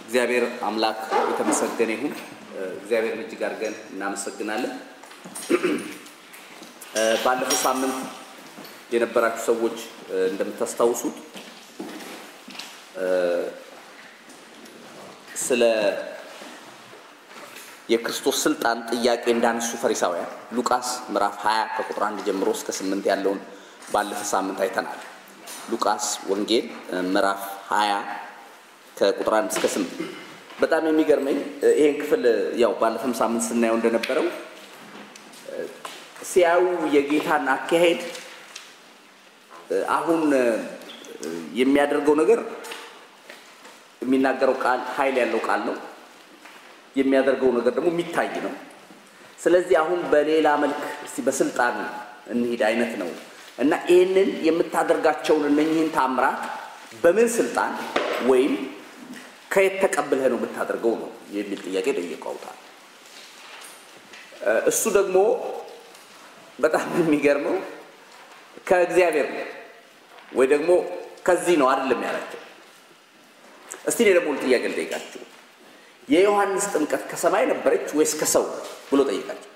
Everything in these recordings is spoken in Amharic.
እግዚአብሔር አምላክ የተመሰገነ ይሁን። እግዚአብሔርን እጅግ አድርገን እናመሰግናለን። ባለፈው ሳምንት የነበራችሁ ሰዎች እንደምታስታውሱት ስለ የክርስቶስ ስልጣን ጥያቄ እንዳነሱ ፈሪሳውያን ሉቃስ ምዕራፍ 20 ከቁጥር 1 ጀምሮ እስከ 8 ያለውን ባለፈው ሳምንት አይተናል። ሉቃስ ወንጌል ምዕራፍ 20 ከቁጥር 1 እስከ 8 በጣም የሚገርመኝ ይሄን ክፍል ያው ባለፈው ሳምንት ስናየው እንደነበረው ሲያዩ የጌታን አካሄድ አሁን የሚያደርገው ነገር የሚናገረው ቃል ኃይል ያለው ቃል ነው። የሚያደርገው ነገር ደግሞ የሚታይ ነው። ስለዚህ አሁን በሌላ መልክ እስቲ በስልጣን እንሂድ አይነት ነው እና ይሄንን የምታደርጋቸው እነኚህን ታምራት በምን ስልጣን ወይም ከየት ተቀብለህ ነው የምታደርገው ነው የሚል ጥያቄ ጠይቀውታል። እሱ ደግሞ በጣም የሚገርመው ከእግዚአብሔር ነው ወይ ደግሞ ከዚህ ነው አይደለም ያላቸው። እስቲ ደግሞ ጥያቄ ልጠይቃችሁ። የዮሐንስ ጥምቀት ከሰማይ ነበረች ወይስ ከሰው ብሎ ጠይቃቸው።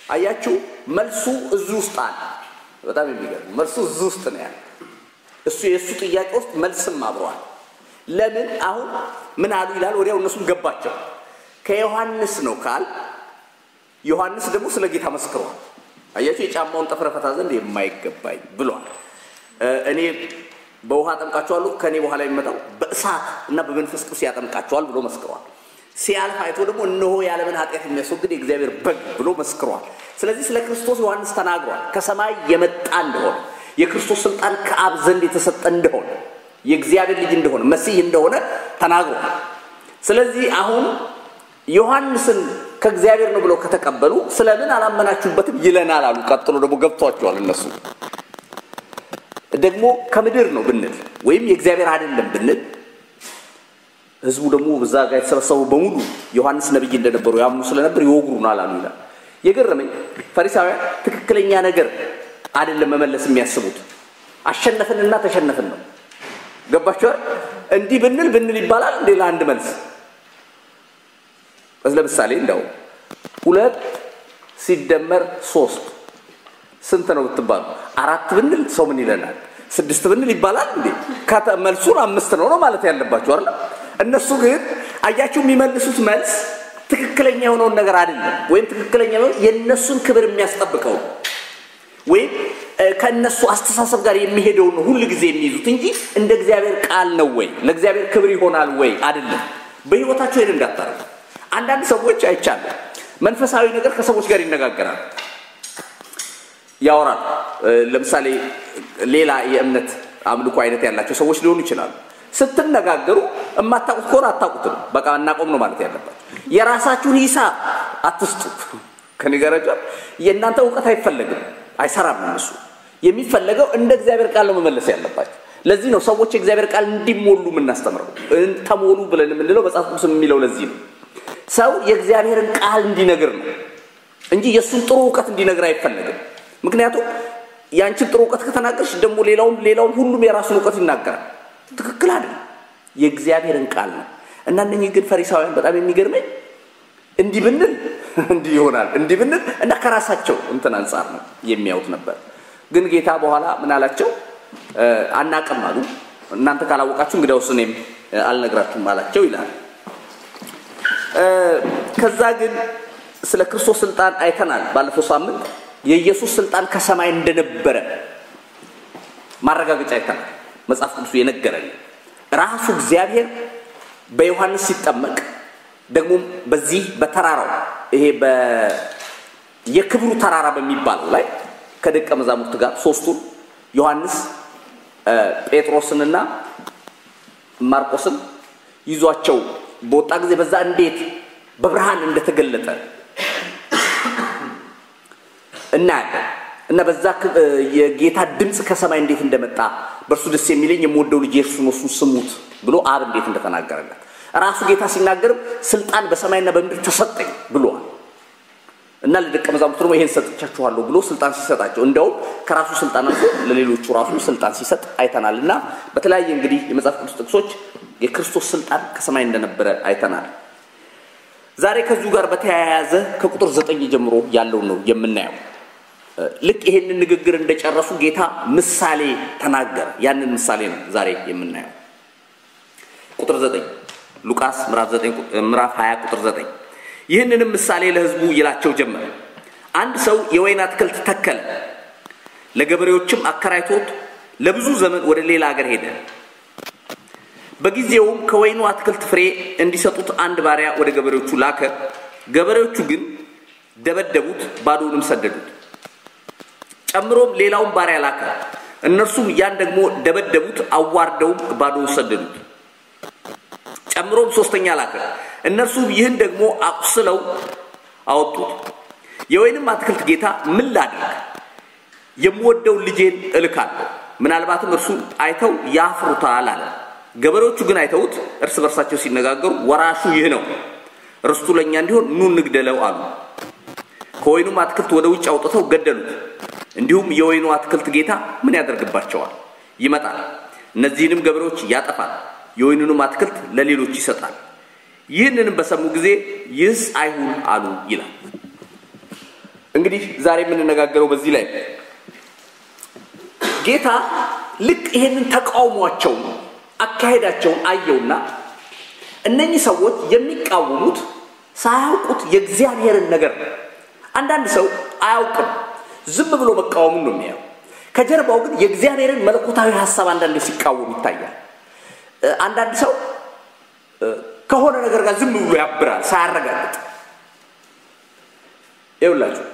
አያችሁ መልሱ እዚህ ውስጥ አለ። በጣም የሚገርም መልሱ እዚህ ውስጥ ነው ያለው። እሱ የሱ ጥያቄ ውስጥ መልስም አብሯል። ለምን አሁን ምን አሉ ይላል ወዲያው እነሱም ገባቸው። ከዮሐንስ ነው ካል ዮሐንስ ደግሞ ስለ ጌታ መስክሯል። አያችሁ የጫማውን ጠፍረ ፈታ ዘንድ የማይገባኝ ብሏል። እኔ በውሃ አጠምቃቸዋለሁ ከኔ በኋላ የሚመጣው በእሳት እና በመንፈስ ቅዱስ ያጠምቃቸዋል ብሎ መስክሯል። ሲያልፍ አይቶ ደግሞ እነሆ ያለምን ኃጢአት የሚያስወግድ የእግዚአብሔር በግ ብሎ መስክሯል። ስለዚህ ስለ ክርስቶስ ዮሐንስ ተናግሯል። ከሰማይ የመጣ እንደሆነ የክርስቶስ ስልጣን ከአብ ዘንድ የተሰጠ እንደሆነ የእግዚአብሔር ልጅ እንደሆነ መሲህ እንደሆነ ተናግሯል። ስለዚህ አሁን ዮሐንስን ከእግዚአብሔር ነው ብለው ከተቀበሉ ስለምን አላመናችሁበትም ይለናል አሉ። ቀጥሎ ደግሞ ገብቷቸዋል እነሱ ደግሞ ከምድር ነው ብንል ወይም የእግዚአብሔር አይደለም ብንል ህዝቡ ደግሞ በዛ ጋር የተሰበሰቡ በሙሉ ዮሐንስ ነብይ እንደነበሩ ያምኑ ስለነበር ይወግሩናል አሉ ይላል። የገረመኝ ፈሪሳውያን ትክክለኛ ነገር አይደለም መመለስ የሚያስቡት አሸነፈንና ተሸነፈን ነው። ገባችሁ? እንዲህ ብንል ይባላል እንደ ለአንድ መልስ ለምሳሌ እንደው 2 ሲደመር 3 ስንት ነው ብትባሉ 4 ብንል ሰው ምን ይለናል? 6 ብንል ይባላል እንዴ? መልሱን 5 ነው ማለት ያለባችሁ አይደል? እነሱ ግን አያችሁ የሚመልሱት መልስ ትክክለኛ የሆነውን ነገር አይደለም ወይም ትክክለኛ ነው የነሱን ክብር የሚያስጠብቀው ወይ ከነሱ አስተሳሰብ ጋር የሚሄደው ነው ሁሉ ጊዜ የሚይዙት እንጂ እንደ እግዚአብሔር ቃል ነው ወይ ለእግዚአብሔር ክብር ይሆናል ወይ አይደለም። በህይወታቸው ይሄን እንዳታረጉ። አንዳንድ ሰዎች አይቻሉ መንፈሳዊ ነገር ከሰዎች ጋር ይነጋገራሉ ያወራል። ለምሳሌ ሌላ የእምነት አምልኮ አይነት ያላቸው ሰዎች ሊሆኑ ይችላሉ። ስትነጋገሩ እማታውቁት ከሆነ አታውቁትም በቃ እናቆም ነው ማለት ያለባችሁ። የራሳችሁን ሂሳብ አትስጡ። ከነገራችሁ የእናንተ ዕውቀት አይፈልግም አይሰራም። እሱ የሚፈልገው እንደ እግዚአብሔር ቃል ነው መመለስ ያለባችሁ። ለዚህ ነው ሰዎች እግዚአብሔር ቃል እንዲሞሉ የምናስተምረው ተሞሉ ብለን የምንለው መጽሐፍ ቅዱስ የሚለው ለዚህ ነው። ሰው የእግዚአብሔርን ቃል እንዲነግር ነው እንጂ የሱን ጥሩ ዕውቀት እንዲነግር አይፈልግም። ምክንያቱም ያንቺን ጥሩ ዕውቀት ከተናገርሽ ደግሞ ሌላውን ሁሉም የራሱን ዕውቀት ይናገራል። ትክክል አይደል? የእግዚአብሔርን ቃል ነው። እና እነኚህ ግን ፈሪሳውያን በጣም የሚገርመኝ እንዲህ ብንል እንዲህ ይሆናል እንዲህ ብንል እና ከራሳቸው እንትን አንፃር ነው የሚያዩት ነበር። ግን ጌታ በኋላ ምን አላቸው? አናቅም አሉ። እናንተ ካላወቃችሁ እንግዲያውስ እኔም አልነግራችሁም አላቸው ይላል። ከዛ ግን ስለ ክርስቶስ ስልጣን አይተናል ባለፈው ሳምንት የኢየሱስ ስልጣን ከሰማይ እንደነበረ ማረጋገጫ አይተናል። መጽሐፍ ቅዱስ የነገረን ራሱ እግዚአብሔር በዮሐንስ ሲጠመቅ ደግሞ በዚህ በተራራው ይሄ የክብሩ ተራራ በሚባለው ላይ ከደቀ መዛሙርት ጋር ሶስቱን ዮሐንስ ጴጥሮስንና ማርቆስን ይዟቸው በወጣ ጊዜ በዛ እንዴት በብርሃን እንደተገለጠ እና በዛ የጌታ ድምጽ ከሰማይ እንዴት እንደመጣ በርሱ ደስ የሚለኝ የምወደው ልጅ እርሱ ነው እሱን ስሙት ብሎ አብ እንዴት እንደተናገረለት ራሱ ጌታ ሲናገር ስልጣን በሰማይና በምድር ተሰጠኝ ብሏል። እና ለደቀ መዛሙርቱ ደግሞ ይሄን ሰጥቻችኋለሁ ብሎ ስልጣን ሲሰጣቸው እንደው ከራሱ ስልጣን አልፎ ለሌሎቹ ራሱ ስልጣን ሲሰጥ አይተናልና በተለያየ እንግዲህ የመጽሐፍ ቅዱስ ጥቅሶች የክርስቶስ ስልጣን ከሰማይ እንደነበረ አይተናል። ዛሬ ከዚሁ ጋር በተያያዘ ከቁጥር 9 ጀምሮ ያለው ነው የምናየው። ልክ ይሄንን ንግግር እንደጨረሱ ጌታ ምሳሌ ተናገረ። ያንን ምሳሌ ነው ዛሬ የምናየው። ቁጥር 9 ሉቃስ ምዕራፍ 20 ቁጥር 9 ይህንንም ምሳሌ ለሕዝቡ ይላቸው ጀመረ። አንድ ሰው የወይን አትክልት ተከለ፣ ለገበሬዎችም አከራይቶት ለብዙ ዘመን ወደ ሌላ ሀገር ሄደ። በጊዜውም ከወይኑ አትክልት ፍሬ እንዲሰጡት አንድ ባሪያ ወደ ገበሬዎቹ ላከ። ገበሬዎቹ ግን ደበደቡት፣ ባዶውንም ሰደዱት። ጨምሮም ሌላውን ባሪያ ላከ። እነርሱም ያን ደግሞ ደበደቡት፣ አዋርደውም ባዶውን ሰደዱት። ጨምሮም ሶስተኛ ላከ። እነርሱም ይህን ደግሞ አቁስለው አወጡት። የወይንም አትክልት ጌታ ምን ላድርግ? የምወደው ልጄን እልካለሁ፣ ምናልባትም እርሱ አይተው ያፍሩታል አለ። ገበሬዎቹ ግን አይተውት እርስ በርሳቸው ሲነጋገሩ ወራሹ ይህ ነው፣ ርስቱ ለኛ እንዲሆን ኑ እንግደለው አሉ። ከወይኑም አትክልት ወደ ውጭ አውጥተው ገደሉት። እንዲሁም የወይኑ አትክልት ጌታ ምን ያደርግባቸዋል? ይመጣል፣ እነዚህንም ገበሬዎች ያጠፋል፣ የወይኑንም አትክልት ለሌሎች ይሰጣል። ይህንንም በሰሙ ጊዜ ይህስ አይሁን አሉ ይላል። እንግዲህ ዛሬ የምንነጋገረው በዚህ ላይ ጌታ ልክ ይሄንን ተቃውሟቸው አካሄዳቸውን አየውና እነኚህ ሰዎች የሚቃወሙት ሳያውቁት የእግዚአብሔርን ነገር ነው። አንዳንድ ሰው አያውቅም፣ ዝም ብሎ መቃወሙን ነው የሚያየው። ከጀርባው ግን የእግዚአብሔርን መለኮታዊ ሐሳብ አንዳንድ ሲቃወም ይታያል። አንዳንድ ሰው ከሆነ ነገር ጋር ዝም ብሎ ያብራል ሳያረጋግጥ። ይኸውላችሁ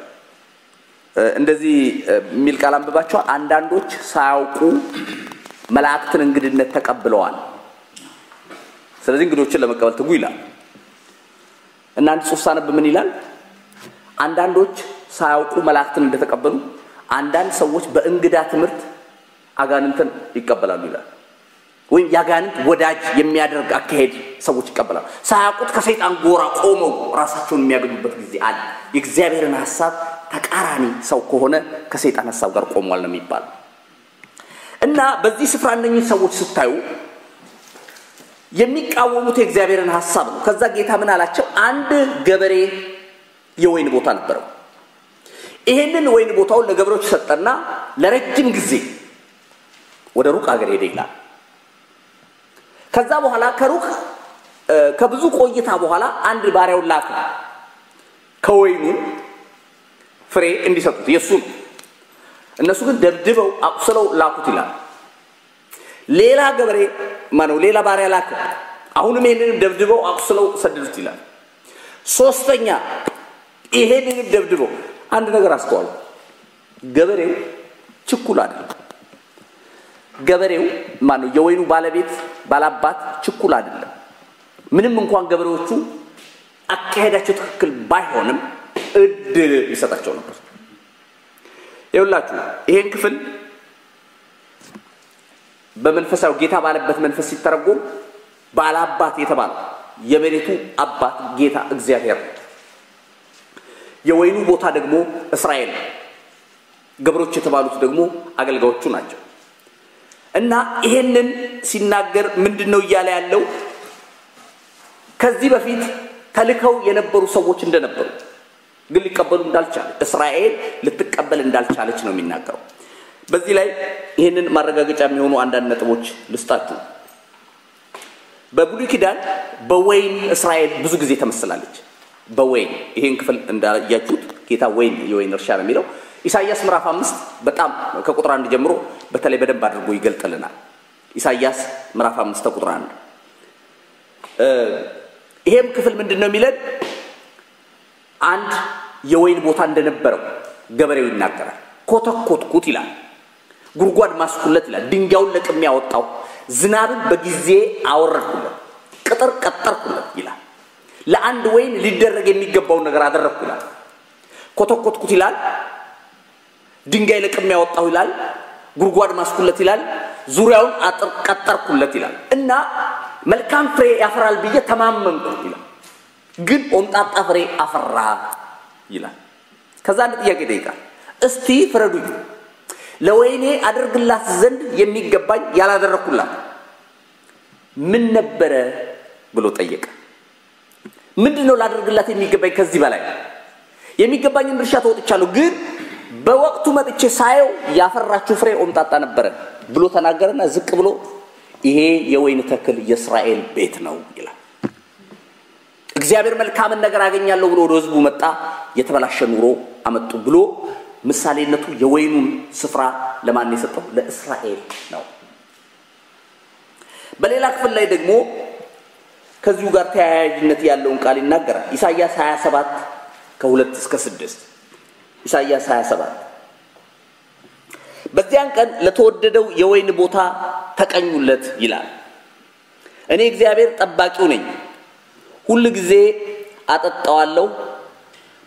እንደዚህ የሚል ቃል አንብባችሁ አንዳንዶች ሳያውቁ መላእክትን እንግድነት ተቀብለዋል፣ ስለዚህ እንግዶችን ለመቀበል ትጉ ይላል። እና አንድ ጽሑፍ ሳነብ ምን ይላል? አንዳንዶች ሳያውቁ መላእክትን እንደተቀበሉ አንዳንድ ሰዎች በእንግዳ ትምህርት አጋንንትን ይቀበላሉ ይላል። ወይም ያጋንንት ወዳጅ የሚያደርግ አካሄድ ሰዎች ይቀበላሉ። ሳያውቁት ከሰይጣን ጎራ ቆመው ራሳቸውን የሚያገኙበት ጊዜ አለ። የእግዚአብሔርን ሐሳብ ተቃራኒ ሰው ከሆነ ከሰይጣን ሐሳብ ጋር ቆሟል ነው የሚባለው። እና በዚህ ስፍራ እነኚህ ሰዎች ስታዩ የሚቃወሙት የእግዚአብሔርን ሐሳብ ነው። ከዛ ጌታ ምን አላቸው? አንድ ገበሬ የወይን ቦታ ነበረው። ይሄንን ወይን ቦታውን ለገበሬዎች ሰጠና ለረጅም ጊዜ ወደ ሩቅ ሀገር ሄደ ይላል። ከዛ በኋላ ከብዙ ቆይታ በኋላ አንድ ባሪያውን ላከ ከወይኑ ፍሬ እንዲሰጡት የሱ ነው። እነሱ ግን ደብድበው አቁስለው ላኩት ይላል። ሌላ ባሪያ ላከ፣ አሁንም ይሄንን ደብድበው አቁስለው ሰደዱት ይላል። ሶስተኛ ይሄንን ደብድበው አንድ ነገር አስተዋሉ። ገበሬው ችኩል አይደለም። ገበሬው የወይኑ ባላባት ችኩል አይደለም። ምንም እንኳን ገበሬዎቹ አካሄዳቸው ትክክል ባይሆንም እድል ይሰጣቸው ነበር። ይኸውላችሁ ይሄን ክፍል በመንፈሳዊ ጌታ ባለበት መንፈስ ሲተረጎም ባላባት የተባለው የመሬቱ አባት ጌታ እግዚአብሔር፣ የወይኑ ቦታ ደግሞ እስራኤል፣ ገበሬዎች የተባሉት ደግሞ አገልጋዮቹ ናቸው። እና ይሄንን ሲናገር ምንድነው እያለ ያለው? ከዚህ በፊት ተልከው የነበሩ ሰዎች እንደነበሩ ግን ሊቀበሉ እንዳልቻለ፣ እስራኤል ልትቀበል እንዳልቻለች ነው የሚናገረው። በዚህ ላይ ይሄንን ማረጋገጫ የሚሆኑ አንዳንድ ነጥቦች ልስጣችሁ። በብሉይ ኪዳን በወይን እስራኤል ብዙ ጊዜ ተመስላለች። በወይን ይሄን ክፍል እንዳያችሁት ጌታ ወይን የወይን እርሻ ነው የሚለው። ኢሳይያስ ምዕራፍ 5 በጣም ከቁጥር 1 ጀምሮ በተለይ በደንብ አድርጎ ይገልጥልናል። ኢሳይያስ ምዕራፍ 5 ከቁጥር 1 ይሄም ክፍል ምንድነው የሚለን? አንድ የወይን ቦታ እንደነበረው ገበሬው ይናገራል። ኮተኮትኩት ይላል፣ ጉድጓድ ማስኩለት ይላል፣ ድንጋዩን ለቅሜ ያወጣው፣ ዝናብን በጊዜ አወረድኩለት፣ ቅጥር ቀጠርኩለት ይላል። ለአንድ ወይን ሊደረግ የሚገባው ነገር አደረግኩ ይላል። ኮተኮትኩት ይላል፣ ድንጋይ ለቅሜ ያወጣው ይላል፣ ጉድጓድ ማስኩለት ይላል፣ ዙሪያውን አጥር ቀጠርኩለት ይላል። እና መልካም ፍሬ ያፈራል ብዬ ተማመንኩ ይላል፣ ግን ኦንጣጣ ፍሬ አፈራ ይላል። ከዛ አንድ ጥያቄ ጠይቃል። እስቲ ፍረዱኝ ለወይኔ አድርግላት ዘንድ የሚገባኝ ያላደረኩላት ምን ነበረ ብሎ ጠየቀ። ምንድነው ላደርግላት የሚገባኝ? ከዚህ በላይ የሚገባኝን ድርሻ ተወጥቻለሁ፣ ግን በወቅቱ መጥቼ ሳየው ያፈራችሁ ፍሬ ኦምጣጣ ነበረ ብሎ ተናገረና ዝቅ ብሎ ይሄ የወይን ተክል የእስራኤል ቤት ነው ይላል። እግዚአብሔር መልካምን ነገር አገኛለሁ ብሎ ወደ ህዝቡ መጣ፣ የተበላሸ ኑሮ አመጡ ብሎ ምሳሌነቱ የወይኑን ስፍራ ለማን የሰጠው? ለእስራኤል ነው። በሌላ ክፍል ላይ ደግሞ ከዚሁ ጋር ተያያዥነት ያለውን ቃል ይናገራል። ኢሳይያስ 27 ከ2 እስከ 6 ኢሳይያስ 27 በዚያን ቀን ለተወደደው የወይን ቦታ ተቀኙለት ይላል። እኔ እግዚአብሔር ጠባቂው ነኝ፣ ሁሉ ጊዜ አጠጣዋለሁ፣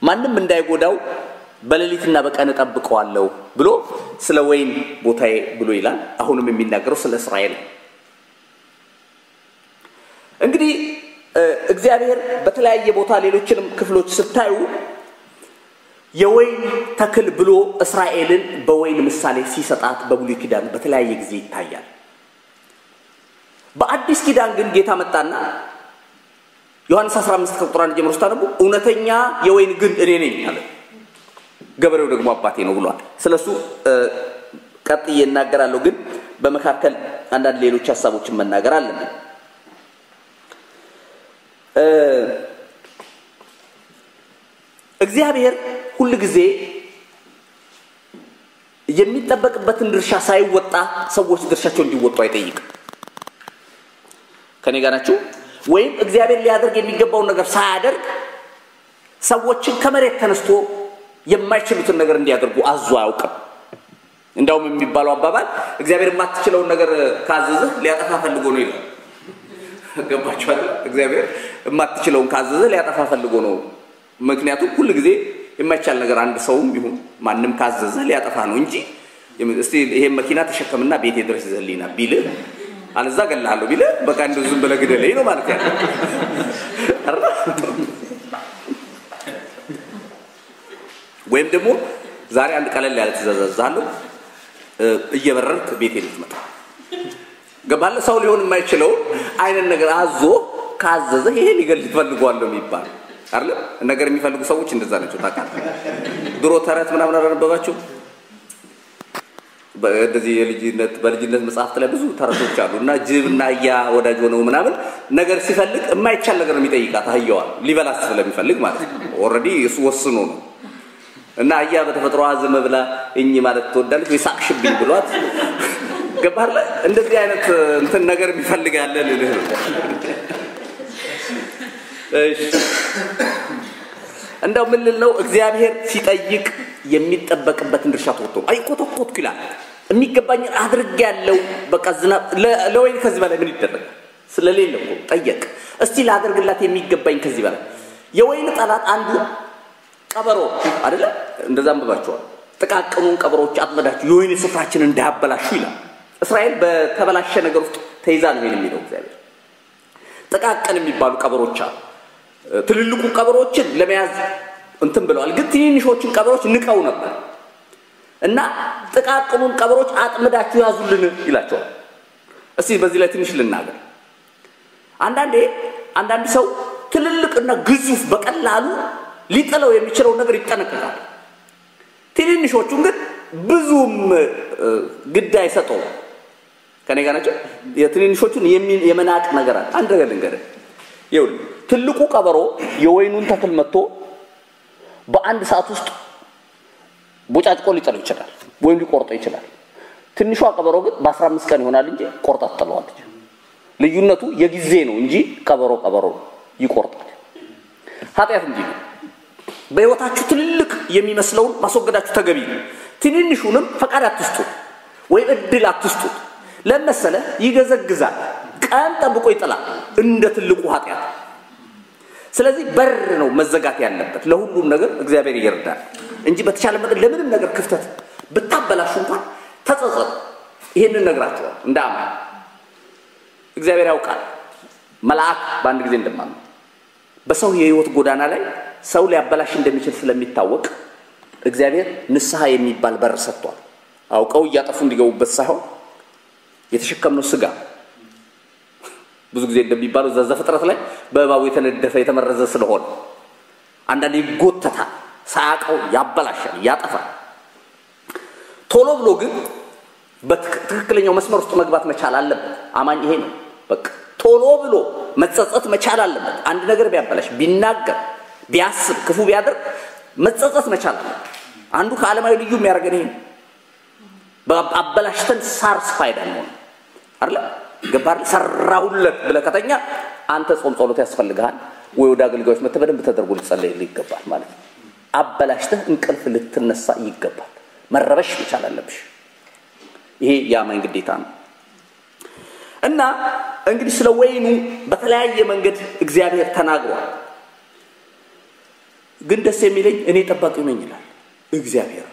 ማንም እንዳይጎዳው በሌሊትና በቀን ተጠብቀዋለሁ ብሎ ስለ ወይን ቦታዬ ብሎ ይላል። አሁንም የሚናገረው ስለ እስራኤል። እንግዲህ እግዚአብሔር በተለያየ ቦታ ሌሎችንም ክፍሎች ስታዩ የወይን ተክል ብሎ እስራኤልን በወይን ምሳሌ ሲሰጣት በብሉይ ኪዳን በተለያየ ጊዜ ይታያል። በአዲስ ኪዳን ግን ጌታ መጣና ዮሐንስ 15 ቁጥር 1 ጀምሮ ስታነቡ እውነተኛ የወይን ግንድ እኔ ነኝ አለ፣ ገበሬው ደግሞ አባቴ ነው ብሏል። ስለሱ ቀጥዬ እናገራለሁ፣ ግን በመካከል አንዳንድ ሌሎች ሐሳቦችን መናገር አለብኝ። እግዚአብሔር ሁሉ ጊዜ የሚጠበቅበትን ድርሻ ሳይወጣ ሰዎች ድርሻቸውን እንዲወጡ አይጠይቅም። ከኔ ጋር ናችሁ? ወይም እግዚአብሔር ሊያደርግ የሚገባውን ነገር ሳያደርግ ሰዎችን ከመሬት ተነስቶ የማይችሉትን ነገር እንዲያደርጉ አዞ አያውቅም። እንደውም የሚባለው አባባል እግዚአብሔር የማትችለውን ነገር ካዘዘህ ሊያጠፋ ፈልጎ ነው ይላል። ገባችሁ አይደል? እግዚአብሔር የማትችለውን ካዘዘ ሊያጠፋ ፈልጎ ነው። ምክንያቱም ሁሉ ጊዜ የማይቻል ነገር አንድ ሰውም ይሁን ማንም ካዘዘ ሊያጠፋ ነው እንጂ እስቲ ይሄን መኪና ተሸከምና ቤቴ ድረስ ይዘልኝና ቢል አለዛ ገላለሁ ቢል በቃ እንደው ዝም ብለህ ግደለኝ ነው ማለት ያለው። ወይም ደግሞ ዛሬ አንድ ቀለል ያለ ትእዛዛለሁ እየበረርክ ቤቴ ልትመጣ ገባለ። ሰው ሊሆን የማይችለው አይነት ነገር አዞ ካዘዘ ይሄ ሊገል ይፈልጋል ነው የሚባል አይደል? ነገር የሚፈልጉ ሰዎች እንደዛ ናቸው። ታውቃለህ፣ ድሮ ተረት ምናምን አረበባችሁ በእንደዚህ በልጅነት መጽሐፍት ላይ ብዙ ተረቶች አሉና ጅብና ያ ወዳጅ ሆነው ምናምን ነገር ሲፈልግ የማይቻል ነገር ነው የሚጠይቃት አህያዋን ሊበላስ ስለሚፈልግ ማለት ነው። ኦሬዲ እሱ ወስኖ ነው። እና አህያ በተፈጥሮ አዘመ ብላ እኚ ማለት ተወዳለች ወይ ሳቅሽብኝ ብሏት ገባለ። እንደዚህ አይነት እንትን ነገር የሚፈልጋል ለልህ ነው። እሺ እንደው ምን ልለው እግዚአብሔር ሲጠይቅ የሚጠበቅበትን ድርሻ ተወጥቶ አይቆጥቆጥ ይላል። የሚገባኝ አድርጌያለሁ በቃ ዝናብ ለወይን ከዚህ በላይ ምን ይደረግ ስለሌለው ጠየቅ። እስቲ ላደርግላት የሚገባኝ ከዚህ በላይ የወይን ጠላት አንዱ ቀበሮ አይደለ? እንደዛም በባቸዋል ጥቃቅኑን ቀበሮች አጥመዳችሁ የወይን ስፍራችንን እንዳያበላሹ ይላል። እስራኤል በተበላሸ ነገር ውስጥ ተይዛ ነው የሚለው እግዚአብሔር። ጥቃቅን የሚባሉ ቀበሮች አሉ። ትልልቁ ቀበሮችን ለመያዝ እንትን ብለዋል፣ ግን ትንንሾችን ቀበሮች ንቀው ነበር እና ጥቃቅኑን ቀበሮች አጥመዳችሁ ያዙልን ይላቸዋል። እስቲ በዚህ ላይ ትንሽ ልናገር። አንዳንድ ሰው ትልልቅና ግዙፍ በቀላሉ ሊጠለው የሚችለው ነገር ይጠነቀቃል። ትንንሾቹን ግን ብዙም ግድ አይሰጠው። ከኔ ጋር ናቸው? የትንንሾቹን የመናቅ ነገር አለ። አንድ ነገር ልንገርህ። ይኸውልህ ትልቁ ቀበሮ የወይኑን ተክል መጥቶ በአንድ ሰዓት ውስጥ ቦጫጭቆ ሊጠለው ይችላል ወይም ሊቆርጠው ይችላል። ትንሿ ቀበሮ ግን በ15 ቀን ይሆናል እንጂ ቆርጣ ትጠለዋለች። ልዩነቱ የጊዜ ነው እንጂ ቀበሮ ይቆርጣል። ኃጢአት እንጂ በህይወታችሁ ትልልቅ የሚመስለውን ማስወገዳችሁ ተገቢ ነው። ትንንሹንም ፈቃድ አትስጡ ወይ እድል አትስጡ። ለምሳሌ ይገዘግዛል፣ ቀን ጠብቆ ይጥላል እንደ ትልቁ ኃጢአት። ስለዚህ በር ነው መዘጋት ያለበት ለሁሉም ነገር። እግዚአብሔር ይርዳል እንጂ በተቻለ መጠን ለምንም ነገር ክፍተት ብታበላሹ እንኳን ተጸጸቱ። ይሄንን ነግራችኋል እንዳማ እግዚአብሔር ያውቃል። መልአክ በአንድ ጊዜ እንደማን በሰው የህይወት ጎዳና ላይ ሰው ሊያበላሽ እንደሚችል ስለሚታወቅ እግዚአብሔር ንስሐ የሚባል በር ሰጥቷል። አውቀው ያጠፉ እንዲገቡበት ሳይሆን የተሸከምነው ስጋ ብዙ ጊዜ እንደሚባለው ዘፍጥረት ላይ በእባቡ የተነደፈ የተመረዘ ስለሆነ አንዳንዴ ይጎተታል፣ ሳያውቀው ያበላሻል፣ ያጠፋል። ቶሎ ብሎ ግን በትክክለኛው መስመር ውስጥ መግባት መቻል አለበት። አማኝ ይሄ ነው። በቃ ቶሎ ብሎ መጸጸት መቻል አለበት። አንድ ነገር ቢያበላሽ፣ ቢናገር፣ ቢያስብ፣ ክፉ ቢያደርግ መጸጸት መቻል አለበት። አንዱ ከዓለማዊ ልዩ የሚያደርገን ይሄ በአበላሽተን ሳርስ ፋይዳ ነው አይደል? ገባር ሰራሁለት ብለህ ከተኛ አንተ ጾም ጸሎት ያስፈልጋል ወይ ወደ አገልጋዮች መተህ በደንብ ተደርጎ ልጸልይልህ ይገባል ማለት ነው። አበላሽተህ እንቅልፍ ልትነሳ ይገባል። መረበሽ መቻል አለብሽ። ይሄ የአማኝ ግዴታ ነው። እና እንግዲህ ስለ ወይኑ በተለያየ መንገድ እግዚአብሔር ተናግሯል። ግን ደስ የሚለኝ እኔ ጠባቂው ነኝ ይላል እግዚአብሔር።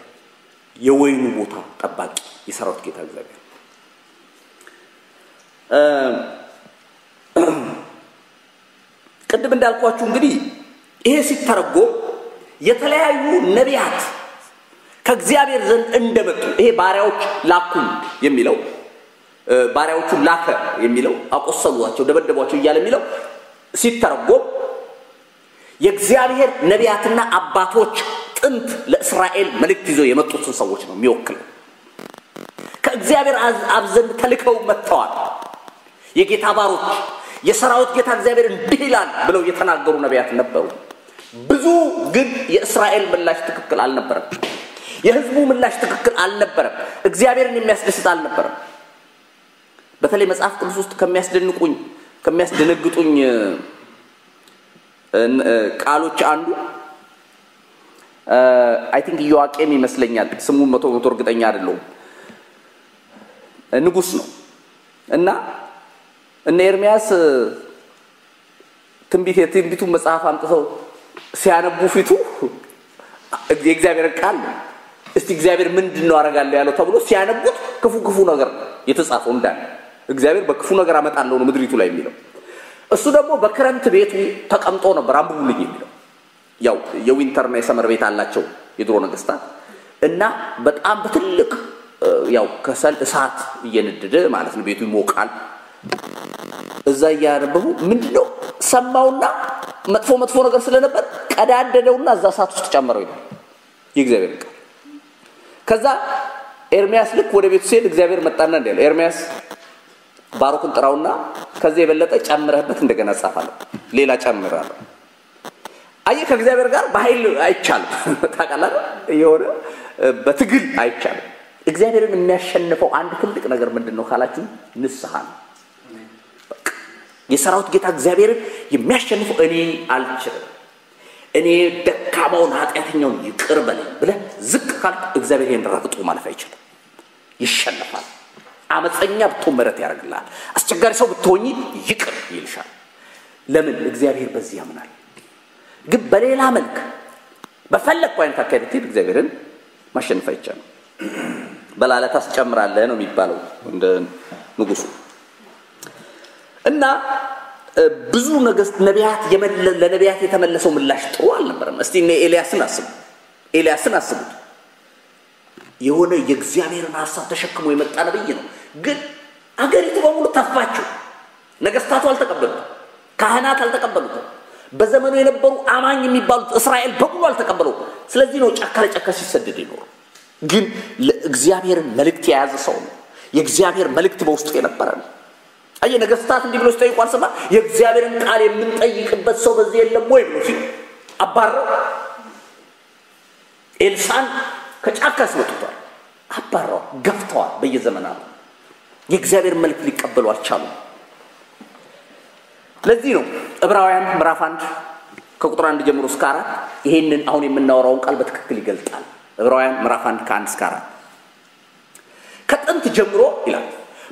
የወይኑ ቦታ ጠባቂ የሰራዊት ጌታ እግዚአብሔር። ቅድም እንዳልኳችሁ እንግዲህ ይሄ ሲተረጎም የተለያዩ ነቢያት ከእግዚአብሔር ዘንድ እንደመጡ ይሄ ባሪያዎች ላኩኝ የሚለው ባሪያዎቹ ላከ የሚለው አቆሰሏቸው፣ ደበደቧቸው እያለ የሚለው ሲተረጎም የእግዚአብሔር ነቢያትና አባቶች ጥንት ለእስራኤል መልእክት ይዘው የመጡትን ሰዎች ነው የሚወክለው። ከእግዚአብሔር አብ ዘንድ ተልከው መጥተዋል። የጌታ ባሮች የሰራዊት ጌታ እግዚአብሔር እንዲህ ይላል ብለው የተናገሩ ነቢያት ነበሩ። ብዙ ግን የእስራኤል ምላሽ ትክክል አልነበረም። የሕዝቡ ምላሽ ትክክል አልነበረም። እግዚአብሔርን የሚያስደስት አልነበረም። በተለይ መጽሐፍ ቅዱስ ውስጥ ከሚያስደነግጡኝ ቃሎች አንዱ አይ ቲንክ ኢዮአቄም ይመስለኛል፣ ስሙን መቶ እርግጠኛ አይደለሁም። ንጉስ ነው እና እነ ኤርሚያስ ትንቢቱን መጽሐፍ አምጥተው ሲያነቡ ፊቱ የእግዚአብሔር ቃል ነው። እስቲ እግዚአብሔር ምንድነው አረጋለሁ ያለው ተብሎ ሲያነቡት ክፉ ነገር የተጻፈው እንዳለ እግዚአብሔር በክፉ ነገር አመጣለሁ ነው ምድሪቱ ላይ የሚለው። እሱ ደግሞ በክረምት ቤቱ ተቀምጦ ነበር አንብቡልኝ የሚለው። ያው የዊንተርና የሰመር ቤት አላቸው የድሮ ነገስታት እና በጣም በትልቅ ያው ከሰል እሳት እየነደደ ማለት ነው፣ ቤቱ ይሞቃል። እዛ ያነበቡ ምንድነው ሰማውና መጥፎ ነገር ስለነበር ቀዳደደውና እዛ እሳት ውስጥ ጨመረው ይላል የእግዚአብሔር ቃል። ከዛ ኤርሚያስ ልክ ወደ ቤቱ ሲሄድ እግዚአብሔር መጣና እንዲያለው ኤርሚያስ ባሮክን ጥራውና ከዚህ የበለጠ ጨምረህበት እንደገና ጻፋለሁ፣ ሌላ ጨምራለሁ። አይ ከእግዚአብሔር ጋር በኃይል አይቻልም፣ ታውቃለህ፣ የሆነ በትግል አይቻልም። እግዚአብሔርን የሚያሸንፈው አንድ ትልቅ ነገር ምንድነው ካላችሁ ንስሐ ነው። የሰራዊት ጌታ እግዚአብሔርን የሚያሸንፈው እኔ አልችልም፣ እኔ ደካማውን ኃጢአተኛውን ይቅር በለኝ ብለህ ዝቅ ካልክ እግዚአብሔር ይሄን ረግጦ ማለፍ አይችልም፣ ይሸነፋል። አመፀኛ ብትሆን ምሕረት ያደርግልሃል፣ አስቸጋሪ ሰው ብትሆኚ ይቅር ይልሻል። ለምን? እግዚአብሔር በዚህ ያምናል። ግን በሌላ መልክ በፈለግከው አይነት አካሄድ እግዚአብሔርን ማሸነፍ አይቻልም። በላለታ አስጨምራለህ ነው የሚባለው እንደ ንጉሱ። እና ብዙ ነቢያት ለነቢያት የተመለሰው ምላሽ ጥሩ አልነበረም። እስቲ ኤልያስን አስቡት። የሆነ የእግዚአብሔርን ሐሳብ ተሸክሞ የመጣ ነብይ ነው። ግን አገሪቱ በሙሉ ተፋቸው። ነገስታቱ አልተቀበሉት፣ ካህናት አልተቀበሉት፣ በዘመኑ የነበሩ አማኝ የሚባሉት እስራኤል በሙሉ አልተቀበሉ። ስለዚህ ነው ጫካ ለጫካ ሲሰደድ ይኖር። ግን ለእግዚአብሔርን መልእክት የያዘ ሰው ነው። የእግዚአብሔር መልእክት በውስጡ የነበረ ነው። አየ ነገስታት እንዲህ ብሎ ሲጠይቁ አልሰማ የእግዚአብሔርን ቃል የምንጠይቅበት ሰው በዚህ የለም ወይ ብሎ ሲል አባረው ኤልሳን ከጫካ አስወጥቷል፣ አባረው ገፍተዋል። በየዘመናቱ የእግዚአብሔር መልእክት ሊቀበሉ አልቻሉም። ለዚህ ነው ዕብራውያን ምዕራፍ 1 ከቁጥር 1 ጀምሮ እስከ 4 ይሄንን አሁን የምናወራውን ቃል በትክክል ይገልጣል። ዕብራውያን ምዕራፍ 1 ከ1 እስከ 4 ከጥንት ጀምሮ ይላል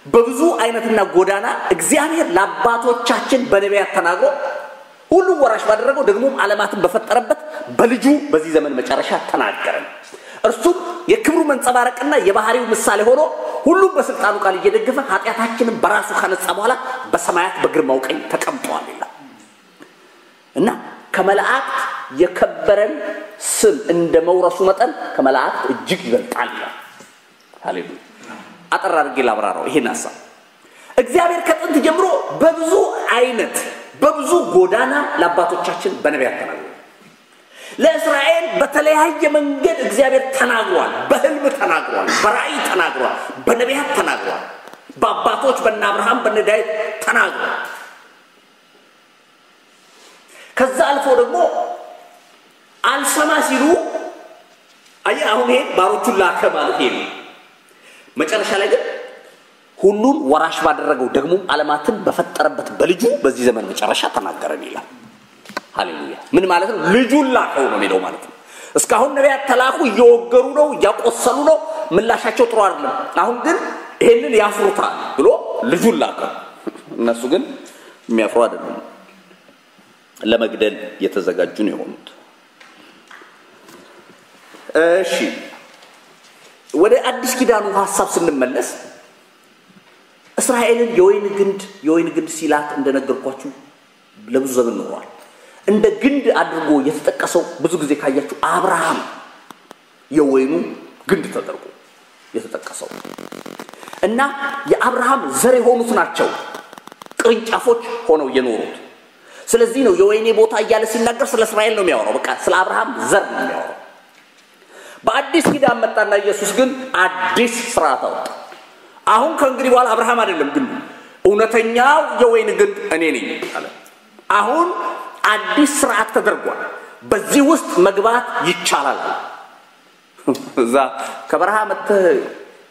በብዙ አይነትና ጎዳና እግዚአብሔር ለአባቶቻችን በነቢያት ተናግሮ ሁሉ ወራሽ ባደረገው ደግሞ ዓለማትን በፈጠረበት በልጁ በዚህ ዘመን መጨረሻ ተናገረን። እርሱም የክብሩ መንጸባረቅና የባህሪው ምሳሌ ሆኖ ሁሉም በስልጣኑ ቃል እየደገፈ ኃጢአታችንን በራሱ ካነጻ በኋላ በሰማያት በግርማው ቀኝ ተቀምጧል ይላል እና ከመላእክት የከበረን ስም እንደመውረሱ መጠን ከመላእክት እጅግ ይበልጣል። ሃሌሉያ። አጠር አድርጌ ላብራራው ይሄን ሐሳብ። እግዚአብሔር ከጥንት ጀምሮ በብዙ አይነት በብዙ ጎዳና ለአባቶቻችን በነቢያት ተናግሯል። ለእስራኤል በተለያየ መንገድ እግዚአብሔር ተናግሯል። በህልም ተናግሯል፣ በራእይ ተናግሯል፣ በነቢያት ተናግሯል፣ በአባቶች በእነ አብርሃም በእነ ዳዊት ተናግሯል። ከዛ አልፎ ደግሞ አልሰማ ሲሉ አሁን ይሄ ባሮቹን ላከ ማለት ይሄ መጨረሻ ላይ ግን ሁሉን ወራሽ ባደረገው ደግሞ ዓለማትን በፈጠረበት በልጁ በዚህ ዘመን መጨረሻ ተናገረን ይላል። ሃሌሉያ። ምን ማለት ነው? ልጁን ላከው ነው የሚለው ማለት ነው። እስካሁን ነቢያት ተላኩ፣ እየወገሩ ነው፣ እያቆሰሉ ነው፣ ምላሻቸው ጥሩ አይደለም። አሁን ግን ይሄንን ያፍሩታል ብሎ ልጁን ላከው። እነሱ ግን የሚያፍሩ አይደለም፣ ለመግደል የተዘጋጁ ነው የሆኑት። እሺ ወደ አዲስ ኪዳኑ ሐሳብ ስንመለስ እስራኤልን የወይን ግንድ ሲላት እንደነገርኳችሁ ለብዙ ዘመን ኖሯል። እንደ ግንድ አድርጎ የተጠቀሰው ብዙ ጊዜ ካያችሁ አብርሃም የወይኑ ግንድ ተደርጎ የተጠቀሰው እና የአብርሃም ዘር የሆኑት ናቸው ቅርንጫፎች ሆነው የኖሩት። ስለዚህ ነው የወይኔ ቦታ እያለ ሲናገር ስለ እስራኤል ነው የሚያወራው። በቃ ስለ አብርሃም ዘር ነው የሚያወራው። በአዲስ ኪዳን መጣና ኢየሱስ ግን አዲስ ሥርዓት አወጣ። አሁን ከእንግዲህ በኋላ አብርሃም አይደለም ግንዱ፣ እውነተኛው የወይን ግንድ እኔ ነኝ አለ። አሁን አዲስ ሥርዓት ተደርጓል። በዚህ ውስጥ መግባት ይቻላል። እዛ ከበረሃ መጥተህ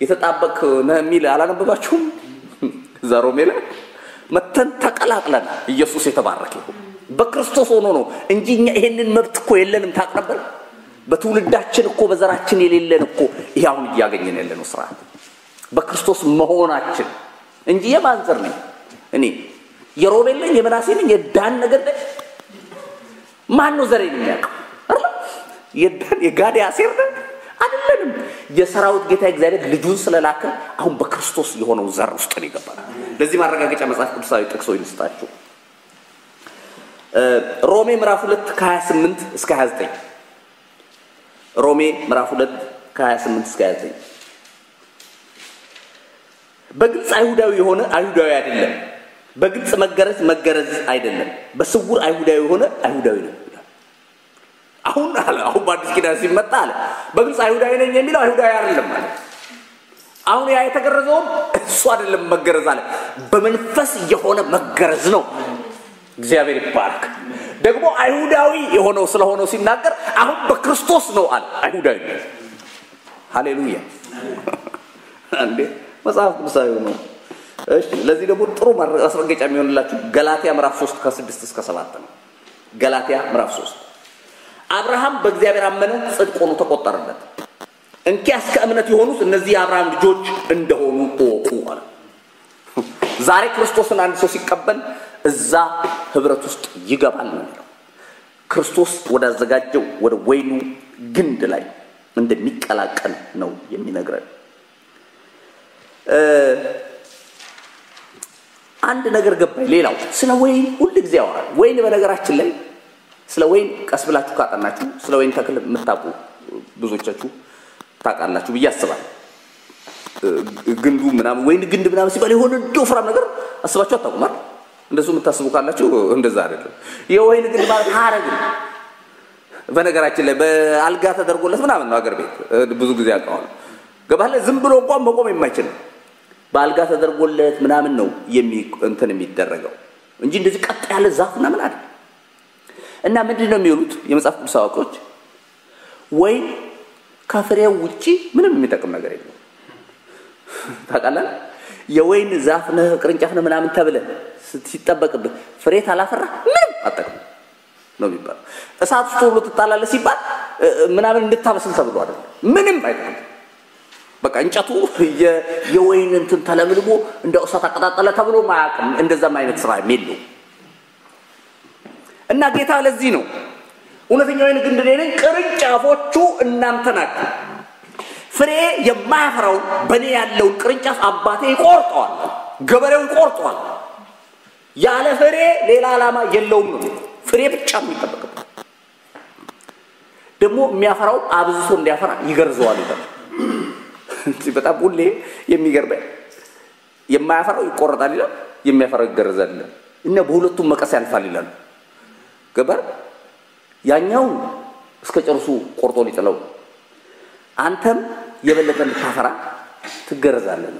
የተጣበቅ ነህ የሚል አላነበባችሁም? እዛ ሮሜ ላይ መተን ተቀላቅለን ኢየሱስ የተባረከ ይሁን በክርስቶስ ሆኖ ነው እንጂ እኛ ይሄንን መብት እኮ የለንም። ታውቅ ነበር? በትውልዳችን እኮ በዘራችን የሌለን እኮ ይሄ አሁን እያገኘን ያለነው ሥርዓት በክርስቶስ መሆናችን እንጂ የማን ዘር ነኝ እኔ? የሮቤል ነኝ? የምናሴ ነኝ? የዳን ነገድ ነኝ? ማን ነው ዘሬን የሚያውቀው? አይደል? የዳን የጋድ ያሴር ነኝ አይደለም። የሰራዊት ጌታ እግዚአብሔር ልጁን ስለላከ አሁን በክርስቶስ የሆነው ዘር ውስጥ ነው ይገባል። ለዚህ ማረጋገጫ መጽሐፍ ቅዱሳዊ ጥቅሶ ይልስጣችሁ። ሮሜ ምዕራፍ 2 ከ28 እስከ 29 ሮሜ ምዕራፍ 2 ከ28 እስከ 29 በግልጽ አይሁዳዊ የሆነ አይሁዳዊ አይደለም፣ በግልጽ መገረዝ አይደለም፣ በስውር አይሁዳዊ የሆነ አይሁዳዊ ነው። አሁን በአዲስ ኪዳን ሲመጣ አለ በግልጽ አይሁዳዊ ነኝ የሚለው አይሁዳዊ አይደለም ማለት። አሁን ያ የተገረዘው እሱ አይደለም መገረዝ አለ፣ በመንፈስ የሆነ መገረዝ ነው። እግዚአብሔር ይባረክ። ደግሞ አይሁዳዊ የሆነው ስለሆነው ሲናገር አሁን በክርስቶስ ነው አለ አይሁዳዊ። ሃሌሉያ። አንዴ መጽሐፍ ቅዱሳዊ ነው። እሺ ለዚህ ደግሞ ጥሩ ማስረገጫ የሚሆንላችሁ ገላትያ ምዕራፍ 3 ከ6 እስከ 7 ነው። ገላትያ ምዕራፍ 3 አብርሃም በእግዚአብሔር አመነ፣ ጽድቅ ሆኖ ተቆጠረለት። እንኪያስ ከእምነት የሆኑት እነዚህ የአብርሃም ልጆች እንደሆኑ እወቁ አለ። ዛሬ ክርስቶስን አንድ ሰው ሲቀበል እዛ ህብረት ውስጥ ይገባል ነው። ክርስቶስ ወዳዘጋጀው ወደ ወይኑ ግንድ ላይ እንደሚቀላቀል ነው የሚነግረን። አንድ ነገር ገባኝ። ሌላው ስለ ወይን ሁሉ ጊዜ ያወራል። ወይን በነገራችን ላይ ስለ ወይን ቀስ ብላችሁ ካጠናችሁ ስለ ወይን ተክል የምታውቁ ብዙዎቻችሁ ታውቃላችሁ ብዬ አስባለሁ። ግንዱ ምናምን ወይን ግንድ ምናምን ሲባል የሆነ ዶፍራም ነገር አስባችሁ አታውቁም አይደል? እንደሱ የምታስቡ ካላችሁ እንደዛ አይደለም። የወይን ግንድ ማለት ሐረግ ነው። በነገራችን ላይ በአልጋ ተደርጎለት ምናምን ነው አገር ቤት ብዙ ጊዜ ያውቃሉ። ገባለ ዝም ብሎ እንኳን መቆም የማይችል በአልጋ ተደርጎለት ምናምን ነው የሚደረገው እንጂ እንደዚህ ቀጥ ያለ ዛፍ ምናምን አይደል። እና ምንድነው የሚሉት የመጽሐፍ ቅዱስ አዋቂዎች? ወይን ከፍሬው ውጪ ምንም የሚጠቅም ነገር የለም። ታውቃለህ? የወይን ዛፍ ነው ቅርንጫፍ ነው ምናምን ተብለ ሲጠበቅብህ ፍሬ ታላፈራ ምንም አጠቅም ነው የሚባለው። እሳት ውስጥ ሁሉ ተጣላለ ሲባል ምናምን እንድታበስል ተብሎ አይደል? ምንም አይደለም። በቃ እንጨቱ የወይን እንትን ተለምልሞ እንደ እሳት አቀጣጣለ ተብሎ ማያውቅም። እንደዛም አይነት ስራ የለው። እና ጌታ ለዚህ ነው እውነተኛው ወይን ግንድ ነኝ፣ ቅርንጫፎቹ እናንተ ናችሁ። ፍሬ የማያፈራው በኔ ያለው ቅርንጫፍ አባቴ ይቆርጠዋል፣ ገበሬው ይቆርጠዋል። ያለ ፍሬ ሌላ ዓላማ የለውም ነው። ፍሬ ብቻ ነው የሚጠበቅበት። ደግሞ የሚያፈራው አብዝቶ እንዲያፈራ ይገርዘዋል ይላል። በጣም ሁሌ የሚገርበኝ የማያፈራው ይቆረጣል ይላል፣ የሚያፈራው ይገርዛል ይላል እና በሁለቱም መቀስ ያልፋል ይላል። ገበር ያኛው እስከ ጨርሱ ቆርጦ ሊጥለው አንተም የበለጠ እንድታፈራ ትገርዛለህ።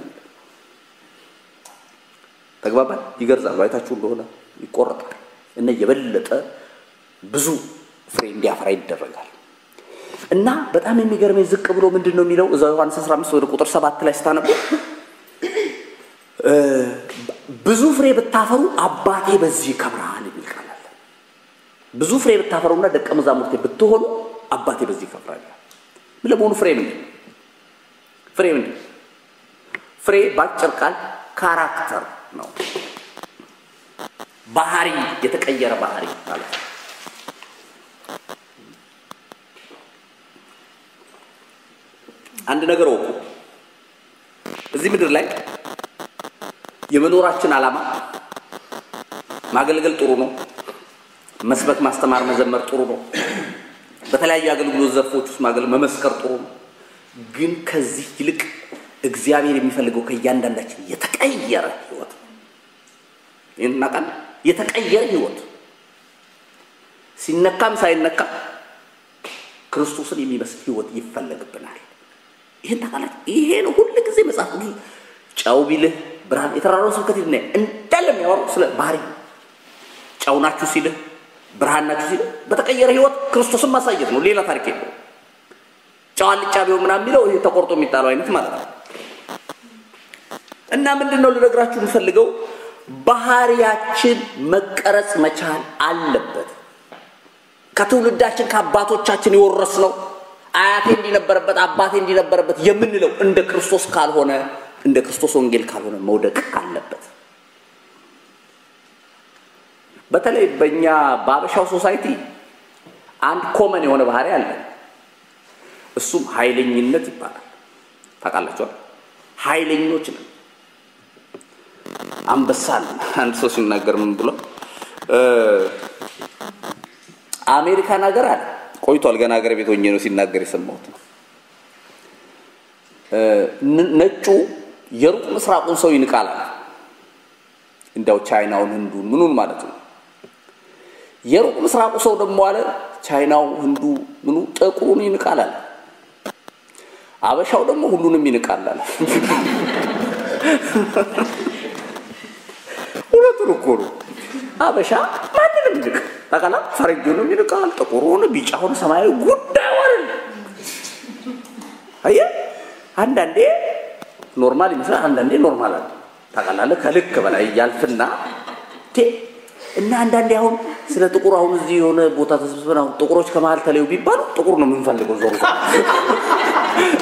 ተግባባን? ይገርዛል አይታችሁ እንደሆነ ይቆረጣል እና የበለጠ ብዙ ፍሬ እንዲያፈራ ይደረጋል። እና በጣም የሚገርመኝ ዝቅ ብሎ ምንድነው የሚለው እዛው ዮሐንስ 15 ወደ ቁጥር 7 ላይ ስታነቡ ብዙ ፍሬ ብታፈሩ አባቴ በዚህ ይከብራል የሚል ቃል አለ። ብዙ ፍሬ ብታፈሩና ደቀ መዛሙርቴ ብትሆኑ አባቴ በዚህ ይከብራል። ለመሆኑ ፍሬ ምንድነው? ፍሬ ምንድነው? ፍሬ ባጭር ቃል ካራክተር ነው። ባህሪ፣ የተቀየረ ባህሪ ማለት ነው። አንድ ነገር ወቁ። እዚህ ምድር ላይ የመኖራችን ዓላማ ማገልገል ጥሩ ነው። መስበክ፣ ማስተማር፣ መዘመር ጥሩ ነው። በተለያዩ አገልግሎት ዘርፎች ውስጥ ማገልገል፣ መመስከር ጥሩ ነው። ግን ከዚህ ይልቅ እግዚአብሔር የሚፈልገው ከእያንዳንዳችን የተቀየረ ህይወት ነው። ይሄን ናቃል የተቀየረ ህይወት ሲነካም ሳይነካም ክርስቶስን የሚመስል ህይወት ይፈልግብናል። ይሄን ታቃላች። ይሄን ሁሉ ጊዜ መጽሐፍ ቅዱስ ጫው ቢልህ ብርሃን የተራራው ስብከት ይደነ እንዳለም ያወሩ ስለ ባህሪ ጫውናችሁ ሲል ብርሃናችሁ ሲል በተቀየረ ህይወት ክርስቶስን ማሳየት ነው። ሌላ ታሪክ የለው። ጫዋልጫ ቢሆን ምናምን የሚለው ይሄ ተቆርጦ የሚጣለው አይነት ማለት ነው። እና ምንድነው ልነግራችሁ የምፈልገው ባህሪያችን መቀረጽ መቻል አለበት። ከትውልዳችን ከአባቶቻችን የወረስነው አያቴ እንዲነበረበት አባቴ እንዲነበረበት የምንለው እንደ ክርስቶስ ካልሆነ እንደ ክርስቶስ ወንጌል ካልሆነ መውደቅ አለበት። በተለይ በእኛ ባበሻው ሶሳይቲ አንድ ኮመን የሆነ ባህሪ አለ። እሱም ኃይለኝነት ይባላል። ታውቃላችሁ? ኃይለኞች ነን። አንበሳን አንድ ሰው ሲናገር ምን ብሎ አሜሪካን ሀገር አለ ቆይቷል። ገና ሀገር ቤት ሆኜ ነው ሲናገር የሰማሁት። ነጩ የሩቅ ምስራቁን ሰው ይንቃል። እንደው ቻይናውን ህንዱን ምኑን ማለት ነው። የሩቅ ምስራቁ ሰው ደግሞ አለ ቻይናው ህንዱ ምኑ ጥቁሩን ይንቃል። አበሻው ደግሞ ሁሉንም ይንቃል። ሁለቱን እኮ ነው። አበሻ ማንንም ይንቃል። ታውቃለህ? ፈረንጁንም ይንቃል፣ ጥቁሩን፣ ቢጫውን፣ ሰማያዊ ጉዳይ አይደል? አየህ አንዳንዴ ኖርማል ይመስላል፣ አንዳንዴ ኖርማል አይደል? ታውቃለህ? ከልክ በላይ ያልፍና እና አንዳንዴ አሁን ስለ ጥቁር አሁን እዚህ የሆነ ቦታ ተሰብስበን አሁን ጥቁሮች ከመሃል ተለዩ ቢባሉ ጥቁር ነው የምንፈልገው ዞሮ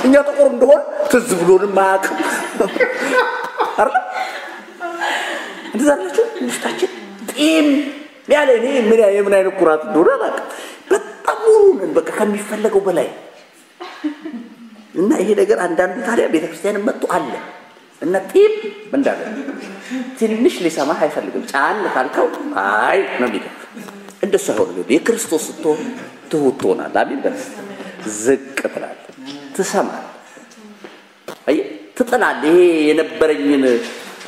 እኛ ጥቁር እንደሆነ ትዝ ብሎንም ማያውቅም አይደል? እንደዛ ናቸው ውስጣችን ጤም ያለ እኔ ምን አይነት ኩራት እንደሆነ አላውቅም። በጣም ሙሉን በቃ ከሚፈልገው በላይ እና ይሄ ነገር አንዳንዱ ታዲያ ቤተክርስቲያን መጥቶ አለ እና ጤም እንዳለ ትንሽ ሊሰማህ አይፈልግም። ጫን ካልከው አይ ነው የሚለው። እንደሱ አይሆንም። የክርስቶስ ትሁት ሆናል። አሜን። ዝቅ ትላለህ፣ ትሰማለህ፣ አይ ትጥላለህ። ይሄ የነበረኝን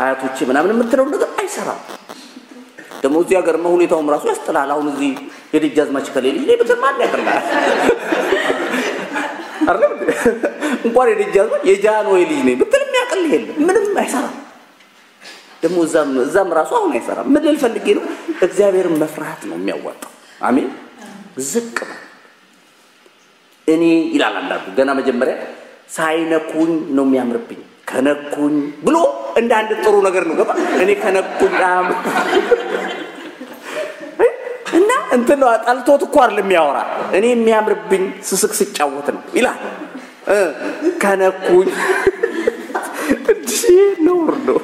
አያቶች ምናምን የምትለው ነገር አይሰራም። ደግሞ እዚህ ሀገር ነው ሁኔታውም ራሱ ያስጥላል። አሁን እዚህ የደጃዝማች ከሌለ ይሄ በተማን ያቀርላል አይደል? እንኳን የደጃዝማች የጃን ወይ ልጅ ነኝ ብትል የሚያቀል የለም። ምንም አይሰራም። ደግሞ እዛም ራሱ አሁን አይሰራም። ምን ልፈልግ ነው? እግዚአብሔርን መፍራት ነው የሚያዋጣው። አሜን። ዝቅ እኔ ይላል አንዳንዱ ገና መጀመሪያ ሳይነኩኝ ነው የሚያምርብኝ፣ ከነኩኝ ብሎ እንደ አንድ ጥሩ ነገር ነው ገባ። እኔ ከነኩኝ እና እንትን ነው አጣልቶት እኮ አይደለም የሚያወራ። እኔ የሚያምርብኝ ስስቅ ስጫወት ነው ይላል። ከነኩኝ እሺ ነው ነው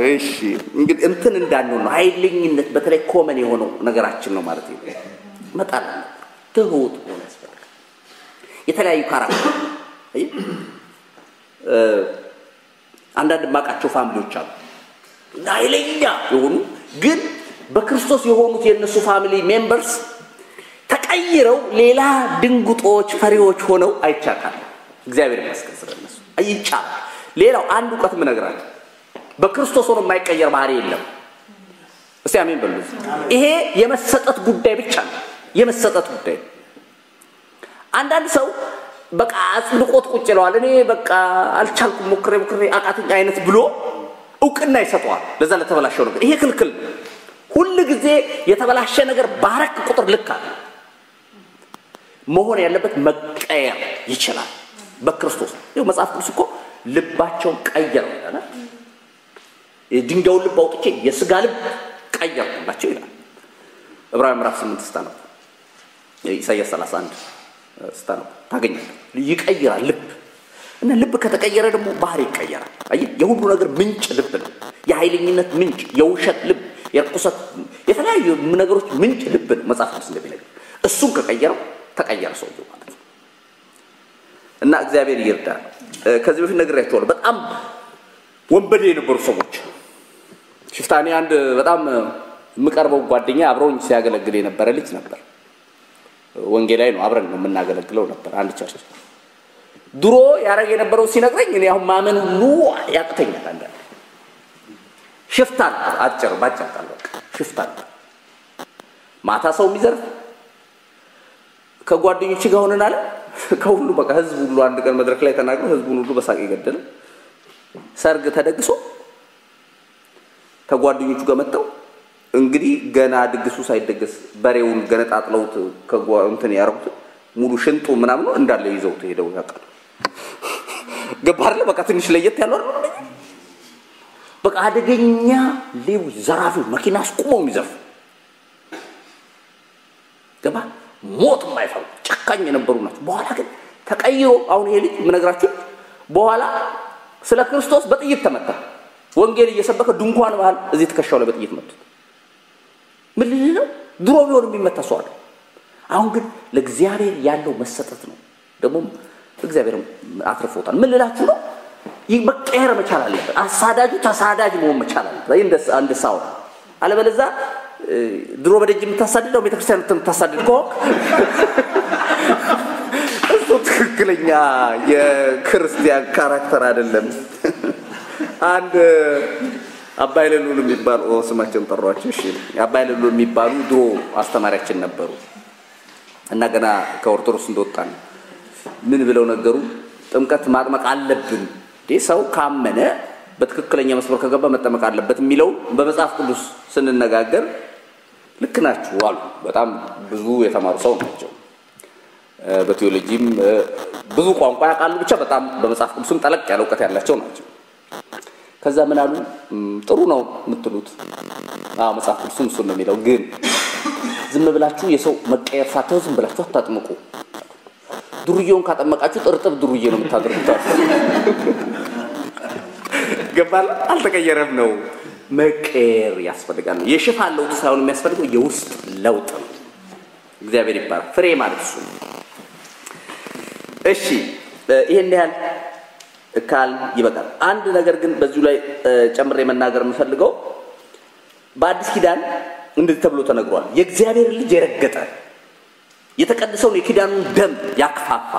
እሺ እንግዲህ እንትን እንዳንሆን ነው። ኃይለኝነት በተለይ ኮመን የሆነው ነገራችን ነው ማለት ነው። መጣል ትሁት ሆነ ያስፈልጋል። የተለያዩ ካራክተር አንዳንድ ማቃቸው ፋሚሊዎች አሉ ኃይለኛ የሆኑ ግን በክርስቶስ የሆኑት የነሱ ፋሚሊ ሜምበርስ ተቀይረው ሌላ ድንጉጦች ፈሪዎች ሆነው አይቻካል እግዚአብሔር ይመስገን ስለነሱ አይቻካል ሌላው አንድ ዕውቀት ምነግራችሁ በክርስቶስ ሆኖ የማይቀየር ባህሪ የለም እስቲ አሜን በሉ ይሄ የመሰጠት ጉዳይ ብቻ ነው የመሰጠት ጉዳይ አንዳንድ ሰው በቃ አጽድቆት ቁጭ ይለዋል እኔ በቃ አልቻልኩም ሞክሬ አቃተኝ አይነት ብሎ ዕውቅና ይሰጠዋል ለዛ ለተበላሸው ነገር ይሄ ክልክል ሁሉ ጊዜ የተበላሸ ነገር ባረክ ቁጥር ልክ አለ መሆን ያለበት መቀየር ይችላል በክርስቶስ ይሄው መጽሐፍ ቅዱስ እኮ ልባቸውን ቀየረው ይላል የድንጋዩን ልብ አውጥቼ የሥጋ ልብ ቀየርኩላቸው ይላል ዕብራውያን ምዕራፍ 8 ስታነቡ ኢሳይያስ 31 ስታነቡ ታገኛለህ ይቀየራል ልብ እና ልብ ከተቀየረ ደግሞ ባህሪ ይቀየራል አይ የሁሉ ነገር ምንጭ ልብ ነው የኃይለኝነት ምንጭ የውሸት ልብ የርኩሰት የተለያዩ ነገሮች ምንጭ ልብ ነው መጽሐፍ ቅዱስ እንደሚነግረን እሱን ከቀየረው ተቀየረ ሰውየው ማለት ነው እና እግዚአብሔር ይርዳል ከዚህ በፊት ነግሬያችኋለሁ በጣም ወንበዴ የነበሩ ሰዎች ሽፍታኔ አንድ በጣም ምቀርበው ጓደኛ አብሮኝ ሲያገለግል የነበረ ልጅ ነበር ወንጌላዊ ነው አብረን ነው የምናገለግለው ነበር አንድ ቸርች ድሮ ያረገ የነበረው ሲነግረኝ እኔ አሁን ማመን ሁሉ ያቅተኛል አንዳንዴ ሽፍታን አጭር ባጫቃል በቃ ሽፍታን ማታ ሰው የሚዘርፍ ከጓደኞች ጋር ሆነን አለ ከሁሉ በቃ ህዝብ ሁሉ አንድ ቀን መድረክ ላይ ተናግሮ ህዝቡን ሁሉ በሳቅ ይገደል ሰርግ ተደግሶ ከጓደኞቹ ጋር መጣው እንግዲህ ገና ድግሱ ሳይደገስ በሬውን ገነጣጥለውት ከጓንተን ያረጉት ሙሉ ሽንጡ ምናምን እንዳለ ይዘው ተሄደው ያቀሉ ገባርለ በቃ ትንሽ ለየት ያለው አይደል በቃ አደገኛ ሌው ዘራፊ መኪና አስቆመው የሚዘርፍ ገባ ሞት ማይፈሩ ጨካኝ የነበሩ ናቸው በኋላ ግን ተቀይሮ አሁን ይሄ ልጅ ምነግራችሁ በኋላ ስለ ክርስቶስ በጥይት ተመታ ወንጌል እየሰበከ ድንኳን ባል እዚህ ተከሻው ላይ በጥይት መቱት ምን ነው ድሮ ቢሆን የሚመታው አይደል አሁን ግን ለእግዚአብሔር ያለው መሰጠት ነው ደግሞ እግዚአብሔር አትርፎታል ምን ልላችሁ ነው ይመቀየር መቻል አለበት አሳዳጁ ተሳዳጅ መሆን መቻል አለበት እንደስ አንድ ሳው አለበለዛ ድሮ በደጅ የምታሳድደው ቤተክርስቲያን የምታሳድድ ከሆነ እሱ ትክክለኛ የክርስቲያን ካራክተር አይደለም አንድ አባይለሉል የሚባል ስማቸውን ጠሯቸው እሺ አባይለሉል የሚባሉ ድሮ አስተማሪያችን ነበሩ እና ገና ከኦርቶዶክስ እንደወጣን ምን ብለው ነገሩ ጥምቀት ማጥመቅ አለብን ሰው ካመነ በትክክለኛ መስመር ከገባ መጠመቅ አለበት የሚለው በመጽሐፍ ቅዱስ ስንነጋገር ልክ ናችሁ አሉ በጣም ብዙ የተማሩ ሰው ናቸው በቲዮሎጂም ብዙ ቋንቋ ያውቃሉ ብቻ በጣም በመጽሐፍ ቅዱስም ጠለቅ ያለ ዕውቀት ያላቸው ናቸው ከዛ ምን አሉ ጥሩ ነው የምትሉት መጽሐፍ ቅዱስም እሱ ነው የሚለው ግን ዝም ብላችሁ የሰው መቀየር ሳታው ዝም ብላችሁ አታጥምቁ ዱርዬውን ካጠመቃችሁ ጥርጥብ ዱርዬ ነው የምታደርጉት ገባል አልተቀየረም ነው መቀየር ያስፈልጋል የሽፋን ለውጥ ሳይሆን የሚያስፈልገው የውስጥ ለውጥ ነው እግዚአብሔር ይባርክ ፍሬ ማለት እሱ እሺ ይሄን ያህል ካል ይበቃል አንድ ነገር ግን በዚሁ ላይ ጨምሬ መናገር የምፈልገው በአዲስ ኪዳን እንደዚህ ተብሎ ተነግሯል የእግዚአብሔር ልጅ የረገጠ የተቀደሰውን የኪዳኑን ደም ያክፋፋ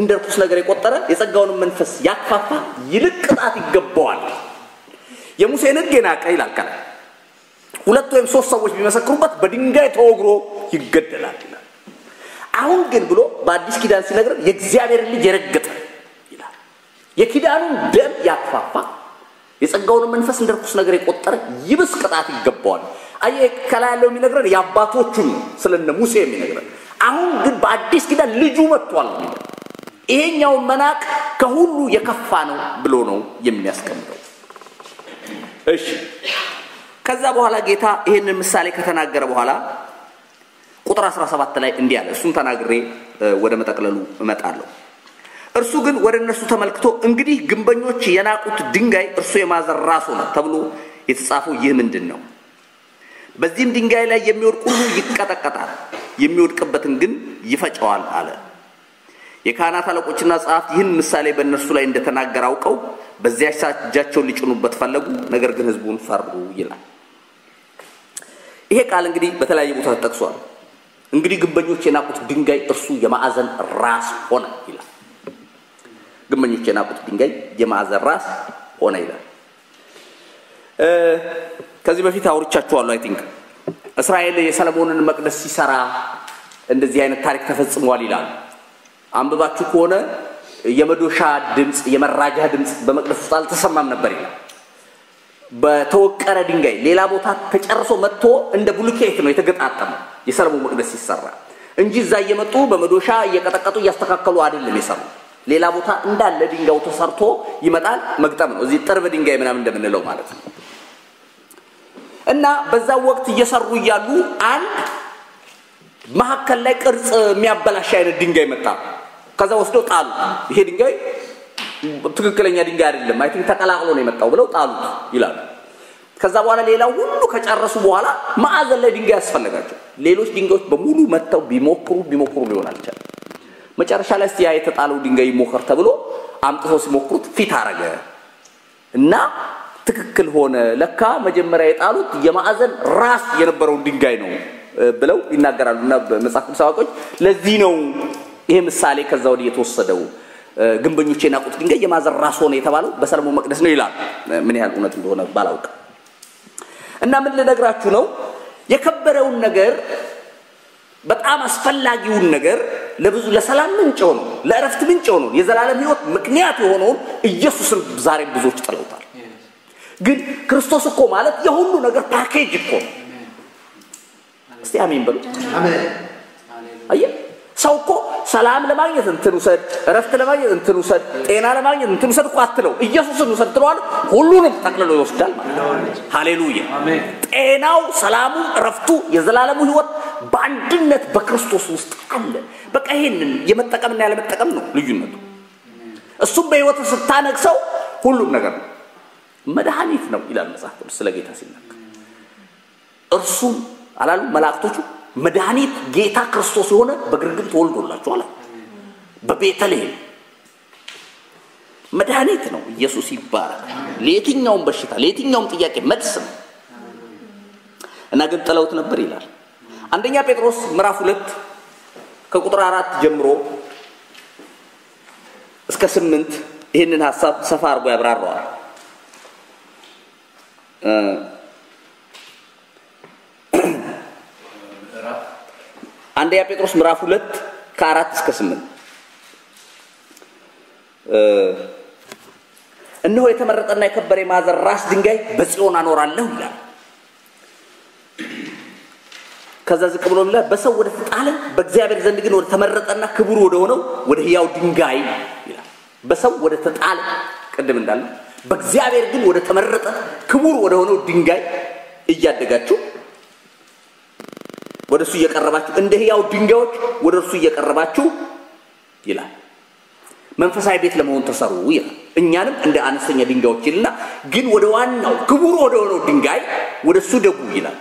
እንደርኩስ ነገር የቆጠረ የጸጋውን መንፈስ ያክፋፋ ይልቅ ቅጣት ይገባዋል የሙሴን ሕግ የናቀ ይላል ካለ ሁለት ወይም ሶስት ሰዎች ቢመሰክሩበት በድንጋይ ተወግሮ ይገደላል አሁን ግን ብሎ በአዲስ ኪዳን ሲነግረን የእግዚአብሔር ልጅ የረገጠ ይላል የኪዳኑን ደም ያክፋፋ የጸጋውን መንፈስ እንደርኩስ ነገር የቆጠረ ይብስ ቅጣት ይገባዋል አየ ከላለው የሚነግረን ያባቶቹን ስለነ ሙሴ የሚነግረን አሁን ግን በአዲስ ኪዳን ልጁ መጥቷል ይሄኛው መናቅ ከሁሉ የከፋ ነው ብሎ ነው የሚያስቀምጠው እሺ ከዛ በኋላ ጌታ ይሄንን ምሳሌ ከተናገረ በኋላ ቁጥር 17 ላይ እንዲህ አለ እሱን ተናግሬ ወደ መጠቅለሉ እመጣለሁ እርሱ ግን ወደ እነሱ ተመልክቶ እንግዲህ ግንበኞች የናቁት ድንጋይ እርሱ የማዘር ራስ ሆነ ተብሎ የተጻፈው ይህ ምንድነው በዚህም ድንጋይ ላይ የሚወድቅ ሁሉ ይቀጠቀጣል የሚወድቅበትን ግን ይፈጨዋል አለ የካህናት አለቆችና ጸሐፍት ይህን ምሳሌ በእነርሱ ላይ እንደተናገረ አውቀው በዚያ እጃቸውን ሊጭኑበት ፈለጉ ነገር ግን ህዝቡን ፈሩ ይላል ይሄ ቃል እንግዲህ በተለያየ ቦታ ተጠቅሷል እንግዲህ ግንበኞች የናቁት ድንጋይ እርሱ የማዕዘን ራስ ሆነ ይላል። ግንበኞች የናቁት ድንጋይ የማዕዘን ራስ ሆነ ይላል። ከዚህ በፊት አውርቻችኋለሁ። አይ ቲንክ እስራኤል የሰለሞንን መቅደስ ሲሰራ እንደዚህ አይነት ታሪክ ተፈጽሟል ይላል። አንብባችሁ ከሆነ የመዶሻ ድምጽ የመራጃ ድምጽ በመቅደስ ውስጥ አልተሰማም ነበር ይላል። በተወቀረ ድንጋይ ሌላ ቦታ ተጨርሶ መጥቶ እንደ ብሉኬት ነው የተገጣጠመው የሰለሞን መቅደስ ሲሰራ እንጂ እዛ እየመጡ በመዶሻ እየቀጠቀጡ እያስተካከሉ አይደለም የሰሩት። ሌላ ቦታ እንዳለ ድንጋዩ ተሰርቶ ይመጣል መግጠም ነው። እዚህ ጥርብ ድንጋይ ምናምን እንደምንለው ማለት ነው። እና በዛ ወቅት እየሰሩ ይያሉ አንድ ማከል ላይ ቅርጽ የሚያበላሽ አይነት ድንጋይ መጣ። ከዛ ወስደው ጣሉ። ይሄ ድንጋይ ትክክለኛ ድንጋይ አይደለም፣ አይ ቲንክ ተቀላቅሎ ነው የመጣው ብለው ጣሉት ይላል። ከዛ በኋላ ሌላው ሁሉ ከጨረሱ በኋላ ማዕዘን ላይ ድንጋይ ያስፈልጋቸው። ሌሎች ድንጋዮች በሙሉ መጥተው ቢሞክሩ ሊሆን አልቻለም። መጨረሻ ላይ ያ የተጣለው ድንጋይ ሞከር ተብሎ አምጥተው ሲሞክሩት ፊት አረገ እና ትክክል ሆነ። ለካ መጀመሪያ የጣሉት የማዕዘን ራስ የነበረው ድንጋይ ነው ብለው ይናገራሉና በመጽሐፍ ቅዱስ አዋቂዎች ለዚህ ነው ይሄ ምሳሌ ከዛ ወዲህ የተወሰደው። ግንበኞች የናቁት ድንጋይ የማዕዘን ራስ ሆነ የተባለው በሰለሞን መቅደስ ነው ይላል። ምን ያህል እውነት እንደሆነ ባላውቅም እና ምን ልነግራችሁ ነው የከበረውን ነገር በጣም አስፈላጊውን ነገር ለብዙ ለሰላም ምንጭ ሆኖ ለእረፍት ምንጭ ሆኖ የዘላለም ሕይወት ምክንያት የሆነውን ኢየሱስን ዛሬ ብዙዎች ጥለውታል። ግን ክርስቶስ እኮ ማለት የሁሉ ነገር ፓኬጅ እኮ ነው። እስቲ አሜን በሉ። አሜን። አየህ ሰው እኮ ሰላም ለማግኘት እንትን ውሰድ፣ እረፍት ለማግኘት እንትን ውሰድ፣ ጤና ለማግኘት እንትን ውሰድ እኮ አትለው። ኢየሱስን ውሰድ ትለዋል፣ ሁሉንም ጠቅልሎ ይወስዳል ማለት ነው። ሃሌሉያ። አሜን። ጤናው፣ ሰላሙ፣ እረፍቱ፣ የዘላለሙ ሕይወት በአንድነት በክርስቶስ ውስጥ አለ። በቃ ይሄንን የመጠቀምና ያለመጠቀም ነው ልዩነቱ። እሱም በሕይወት ስታነግሰው ሁሉም ነገር ነው። መድኃኒት ነው ይላል መጽሐፍ ቅዱስ ስለ ጌታ ሲናገር። እርሱም አላሉ መላእክቶቹ መድኃኒት ጌታ ክርስቶስ የሆነ በግርግም ተወልዶላችኋል በቤተልሔም። መድኃኒት ነው ኢየሱስ ይባላል። ለየትኛውም በሽታ ለየትኛውም ጥያቄ መልስ ነው። እና ግን ጥለውት ነበር ይላል። አንደኛ ጴጥሮስ ምዕራፍ 2 ከቁጥር 4 ጀምሮ እስከ 8 ይሄንን ሐሳብ ሰፋ አድርጎ ያብራራዋል። አንደኛ ጴጥሮስ ምዕራፍ 2 ከ4 እስከ 8 እነሆ የተመረጠና የከበረ የማዕዘን ራስ ድንጋይ በጽዮን አኖራለሁ ይላል። ከዛ ዝቅ ብሎ ይላል በሰው ወደ ተጣለ በእግዚአብሔር ዘንድ ግን ወደ ተመረጠና ክቡር ወደ ሆነው ወደ ሕያው ድንጋይ ይላል። በሰው ወደ ተጣለ ቅድም እንዳለው በእግዚአብሔር ግን ወደ ተመረጠ ክቡር ወደ ሆነው ድንጋይ እያደጋችሁ ወደሱ እየቀረባችሁ እንደ ሕያው ድንጋዮች ወደሱ እየቀረባችሁ ይላል። መንፈሳዊ ቤት ለመሆን ተሰሩ ይላል። እኛንም እንደ አነስተኛ ድንጋዮች ይልና ግን ወደ ዋናው ክቡር ወደ ሆነው ድንጋይ ወደሱ ደጉ ይላል።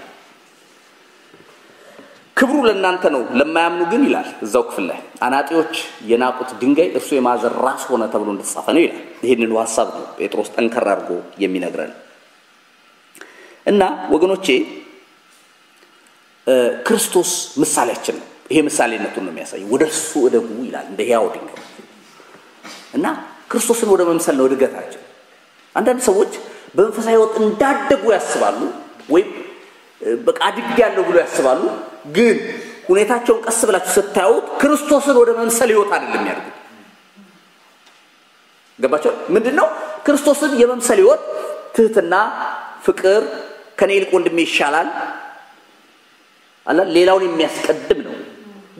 ክብሩ ለእናንተ ነው ለማያምኑ ግን ይላል እዛው ክፍል ላይ አናጢዎች የናቁት ድንጋይ እርሱ የማዕዘን ራስ ሆነ ተብሎ እንደተጻፈ ነው ይላል። ይሄንን ሐሳብ ነው ጴጥሮስ ጠንከር አድርጎ የሚነግረን። እና ወገኖቼ ክርስቶስ ምሳሌያችን ነው። ይሄ ምሳሌነቱን ነው የሚያሳየው። ወደሱ እደጉ ይላል እንደ ሕያው ድንጋይ። እና ክርስቶስን ወደ መምሰል ነው እድገታችን። አንዳንድ ሰዎች በመንፈሳዊ ሕይወት እንዳደጉ ያስባሉ ወይም በቃ አድግ ያለው ብሎ ያስባሉ። ግን ሁኔታቸውን ቀስ ብላችሁ ስታዩት ክርስቶስን ወደ መምሰል ሕይወት አይደለም ያድጉ። ገባችሁ? ምንድነው ክርስቶስን የመምሰል ሕይወት? ትህትና፣ ፍቅር፣ ከኔ ይልቅ ወንድሜ ይሻላል አላ ሌላውን የሚያስቀድም ነው።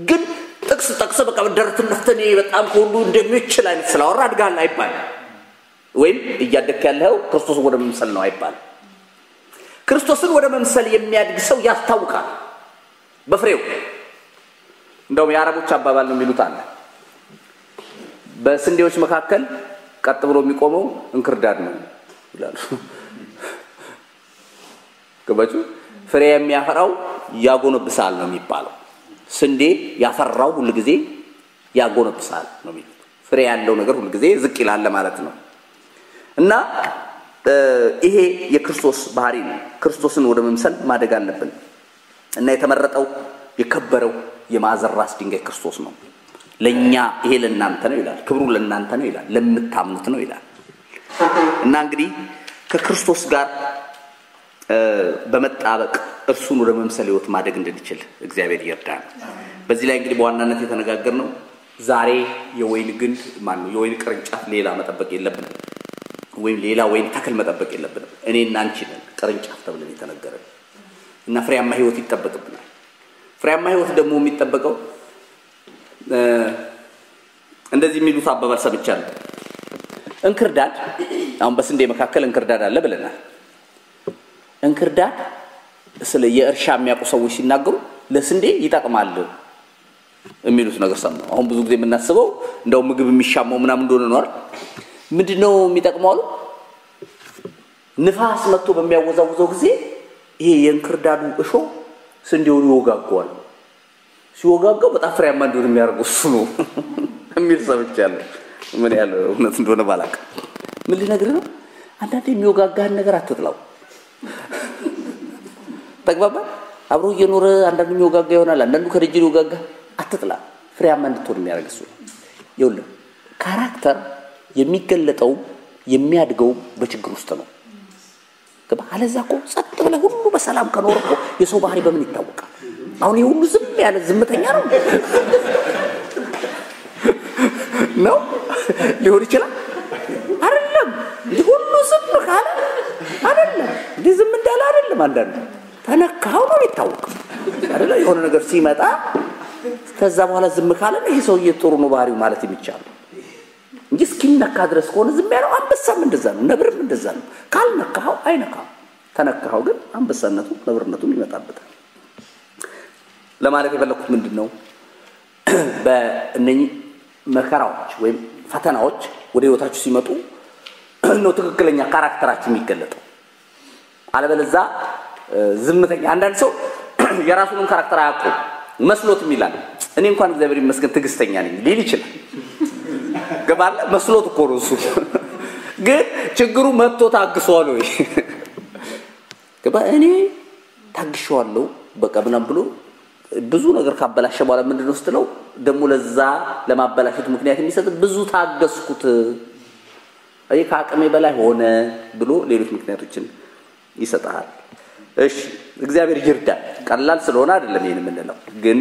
ግን ጥቅስ ጠቅሰ በቃ ደረትን ነፍተኔ በጣም ሁሉ እንደሚችል አይነት ስላወራ አድጋል አይባልም። ወይም እያደክ ያለው ክርስቶስን ወደ መምሰል ነው አይባልም። ክርስቶስን ወደ መምሰል የሚያድግ ሰው ያስታውቃል በፍሬው። እንደውም የአረቦች አባባል ነው የሚሉት አለ በስንዴዎች መካከል ቀጥ ብሎ የሚቆመው እንክርዳድ ነው ይላሉ። ገባችሁ? ፍሬ የሚያፈራው ያጎነብሳል ነው የሚባለው። ስንዴ ያፈራው ሁሉ ጊዜ ያጎነብሳል ነው የሚሉት። ፍሬ ያለው ነገር ሁሉ ጊዜ ዝቅ ይላል ማለት ነው። እና ይሄ የክርስቶስ ባህሪ ነው። ክርስቶስን ወደ መምሰል ማደግ አለብን። እና የተመረጠው የከበረው የማዕዘን ራስ ድንጋይ ክርስቶስ ነው። ለኛ ይሄ ለእናንተ ነው ይላል። ክብሩ ለእናንተ ነው ይላል። ለምታምኑት ነው ይላል። እና እንግዲህ ከክርስቶስ ጋር በመጣበቅ እርሱን ወደ መምሰል ህይወት ማደግ እንድንችል እግዚአብሔር ይርዳን። በዚህ ላይ እንግዲህ በዋናነት የተነጋገርነው ዛሬ የወይን ግንድ ማነው የወይን ቅርንጫፍ ሌላ መጠበቅ የለብንም ወይም ሌላ ወይን ተክል መጠበቅ የለብንም። እኔና አንቺ ነን ቅርንጫፍ ተብለን የተነገረን እና ፍሬያማ ህይወት ይጠበቅብናል። ፍሬያማ ህይወት ደግሞ የሚጠበቀው እንደዚህ የሚሉት አባባል ሰምቻለሁ። እንክርዳድ አሁን በስንዴ መካከል እንክርዳድ አለ ብለናል። እንክርዳድ ስለ የእርሻ የሚያውቁ ሰዎች ሲናገሩ ለስንዴ ይጠቅማል የሚሉት ነገር ሰማሁ። አሁን ብዙ ጊዜ የምናስበው እንደው ምግብ የሚሻማው ምናምን እንደሆነ ነው አይደል? ምንድነው የሚጠቅመው አሉ? ንፋስ መጥቶ በሚያወዛውዘው ጊዜ ይሄ የእንክርዳዱ እሾ ስንዴውን ይወጋጋዋል። ሲወጋጋው በጣም ፍሬያማ እንዲሆን የሚያደርገው እሱ ነው የሚል ሰምቻለሁ። ምን ያለው እውነት እንደሆነ ባላውቅም ምን ልነግርህ ነው? አንዳንዴ የሚወጋጋህን ነገር አትጥላው። ተግባባ? አብሮ እየኖረ አንዳንዱ የሚወጋጋ ይሆናል፣ አንዳንዱ ከደጅ ይወጋጋ። አትጥላ። ፍሬያማ እንድትሆን የሚያደርግ እሱ ነው። ይኸውልህ ካራክተር የሚገለጠው የሚያድገው በችግር ውስጥ ነው። ገባ? አለዛ እኮ ጸጥ ብለህ ሁሉ በሰላም ከኖር እኮ የሰው ባህሪ በምን ይታወቃል? አሁን ይሄ ሁሉ ዝም ያለ ዝምተኛ ነው ነው ሊሆን ይችላል አይደለም? ሁሉ ዝም ካለ አይደለም እንዴ? ዝም እንዳለ አይደለም። አንዳንዱ ተነካው ነው የሚታወቀው አይደለ? የሆነ ነገር ሲመጣ ከዛ በኋላ ዝም ካለ ይሄ ሰውዬ ጥሩ ነው ባህሪው ማለት የሚቻለው እንጂ እስኪነካ ድረስ ከሆነ ዝም ያለው አንበሳም እንደዛ ነው፣ ነብርም እንደዛ ነው። ካልነካው አይነካው፣ ተነካው ግን አንበሳነቱ ነብርነቱም ይመጣበታል። ለማለት የፈለኩት ምንድነው በእነኚህ መከራዎች ወይም ፈተናዎች ወደ ህይወታችሁ ሲመጡ ነው ትክክለኛ ካራክተራችሁ የሚገለጠው። አለበለዚያ ዝምተኛ አንዳንድ ሰው የራሱን ካራክተር አያውቅም መስሎትም ይላል። እኔ እንኳን እግዚአብሔር ይመስገን ትግስተኛ ነኝ ሊል ይችላል። ገባለ? መስሎት እኮ ነው እሱ። ግን ችግሩ መጥቶ ታግሷል ወይ? ገባ? እኔ ታግሻለሁ በቃ ምናምን ብሎ ብዙ ነገር ካበላሸ በኋላ ምንድነው ስትለው ደሞ ለዛ ለማበላሸቱ ምክንያት የሚሰጥ ብዙ ታገስኩት አይ ከአቅሜ በላይ ሆነ ብሎ ሌሎች ምክንያቶችን ይሰጣል። እሺ እግዚአብሔር ይርዳል። ቀላል ስለሆነ አይደለም ይሄን የምንለው፣ ግን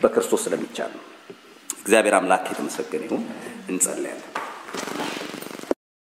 በክርስቶስ ስለሚቻል ነው። እግዚአብሔር አምላክ የተመሰገነ ይሁን። እንጸልያለን።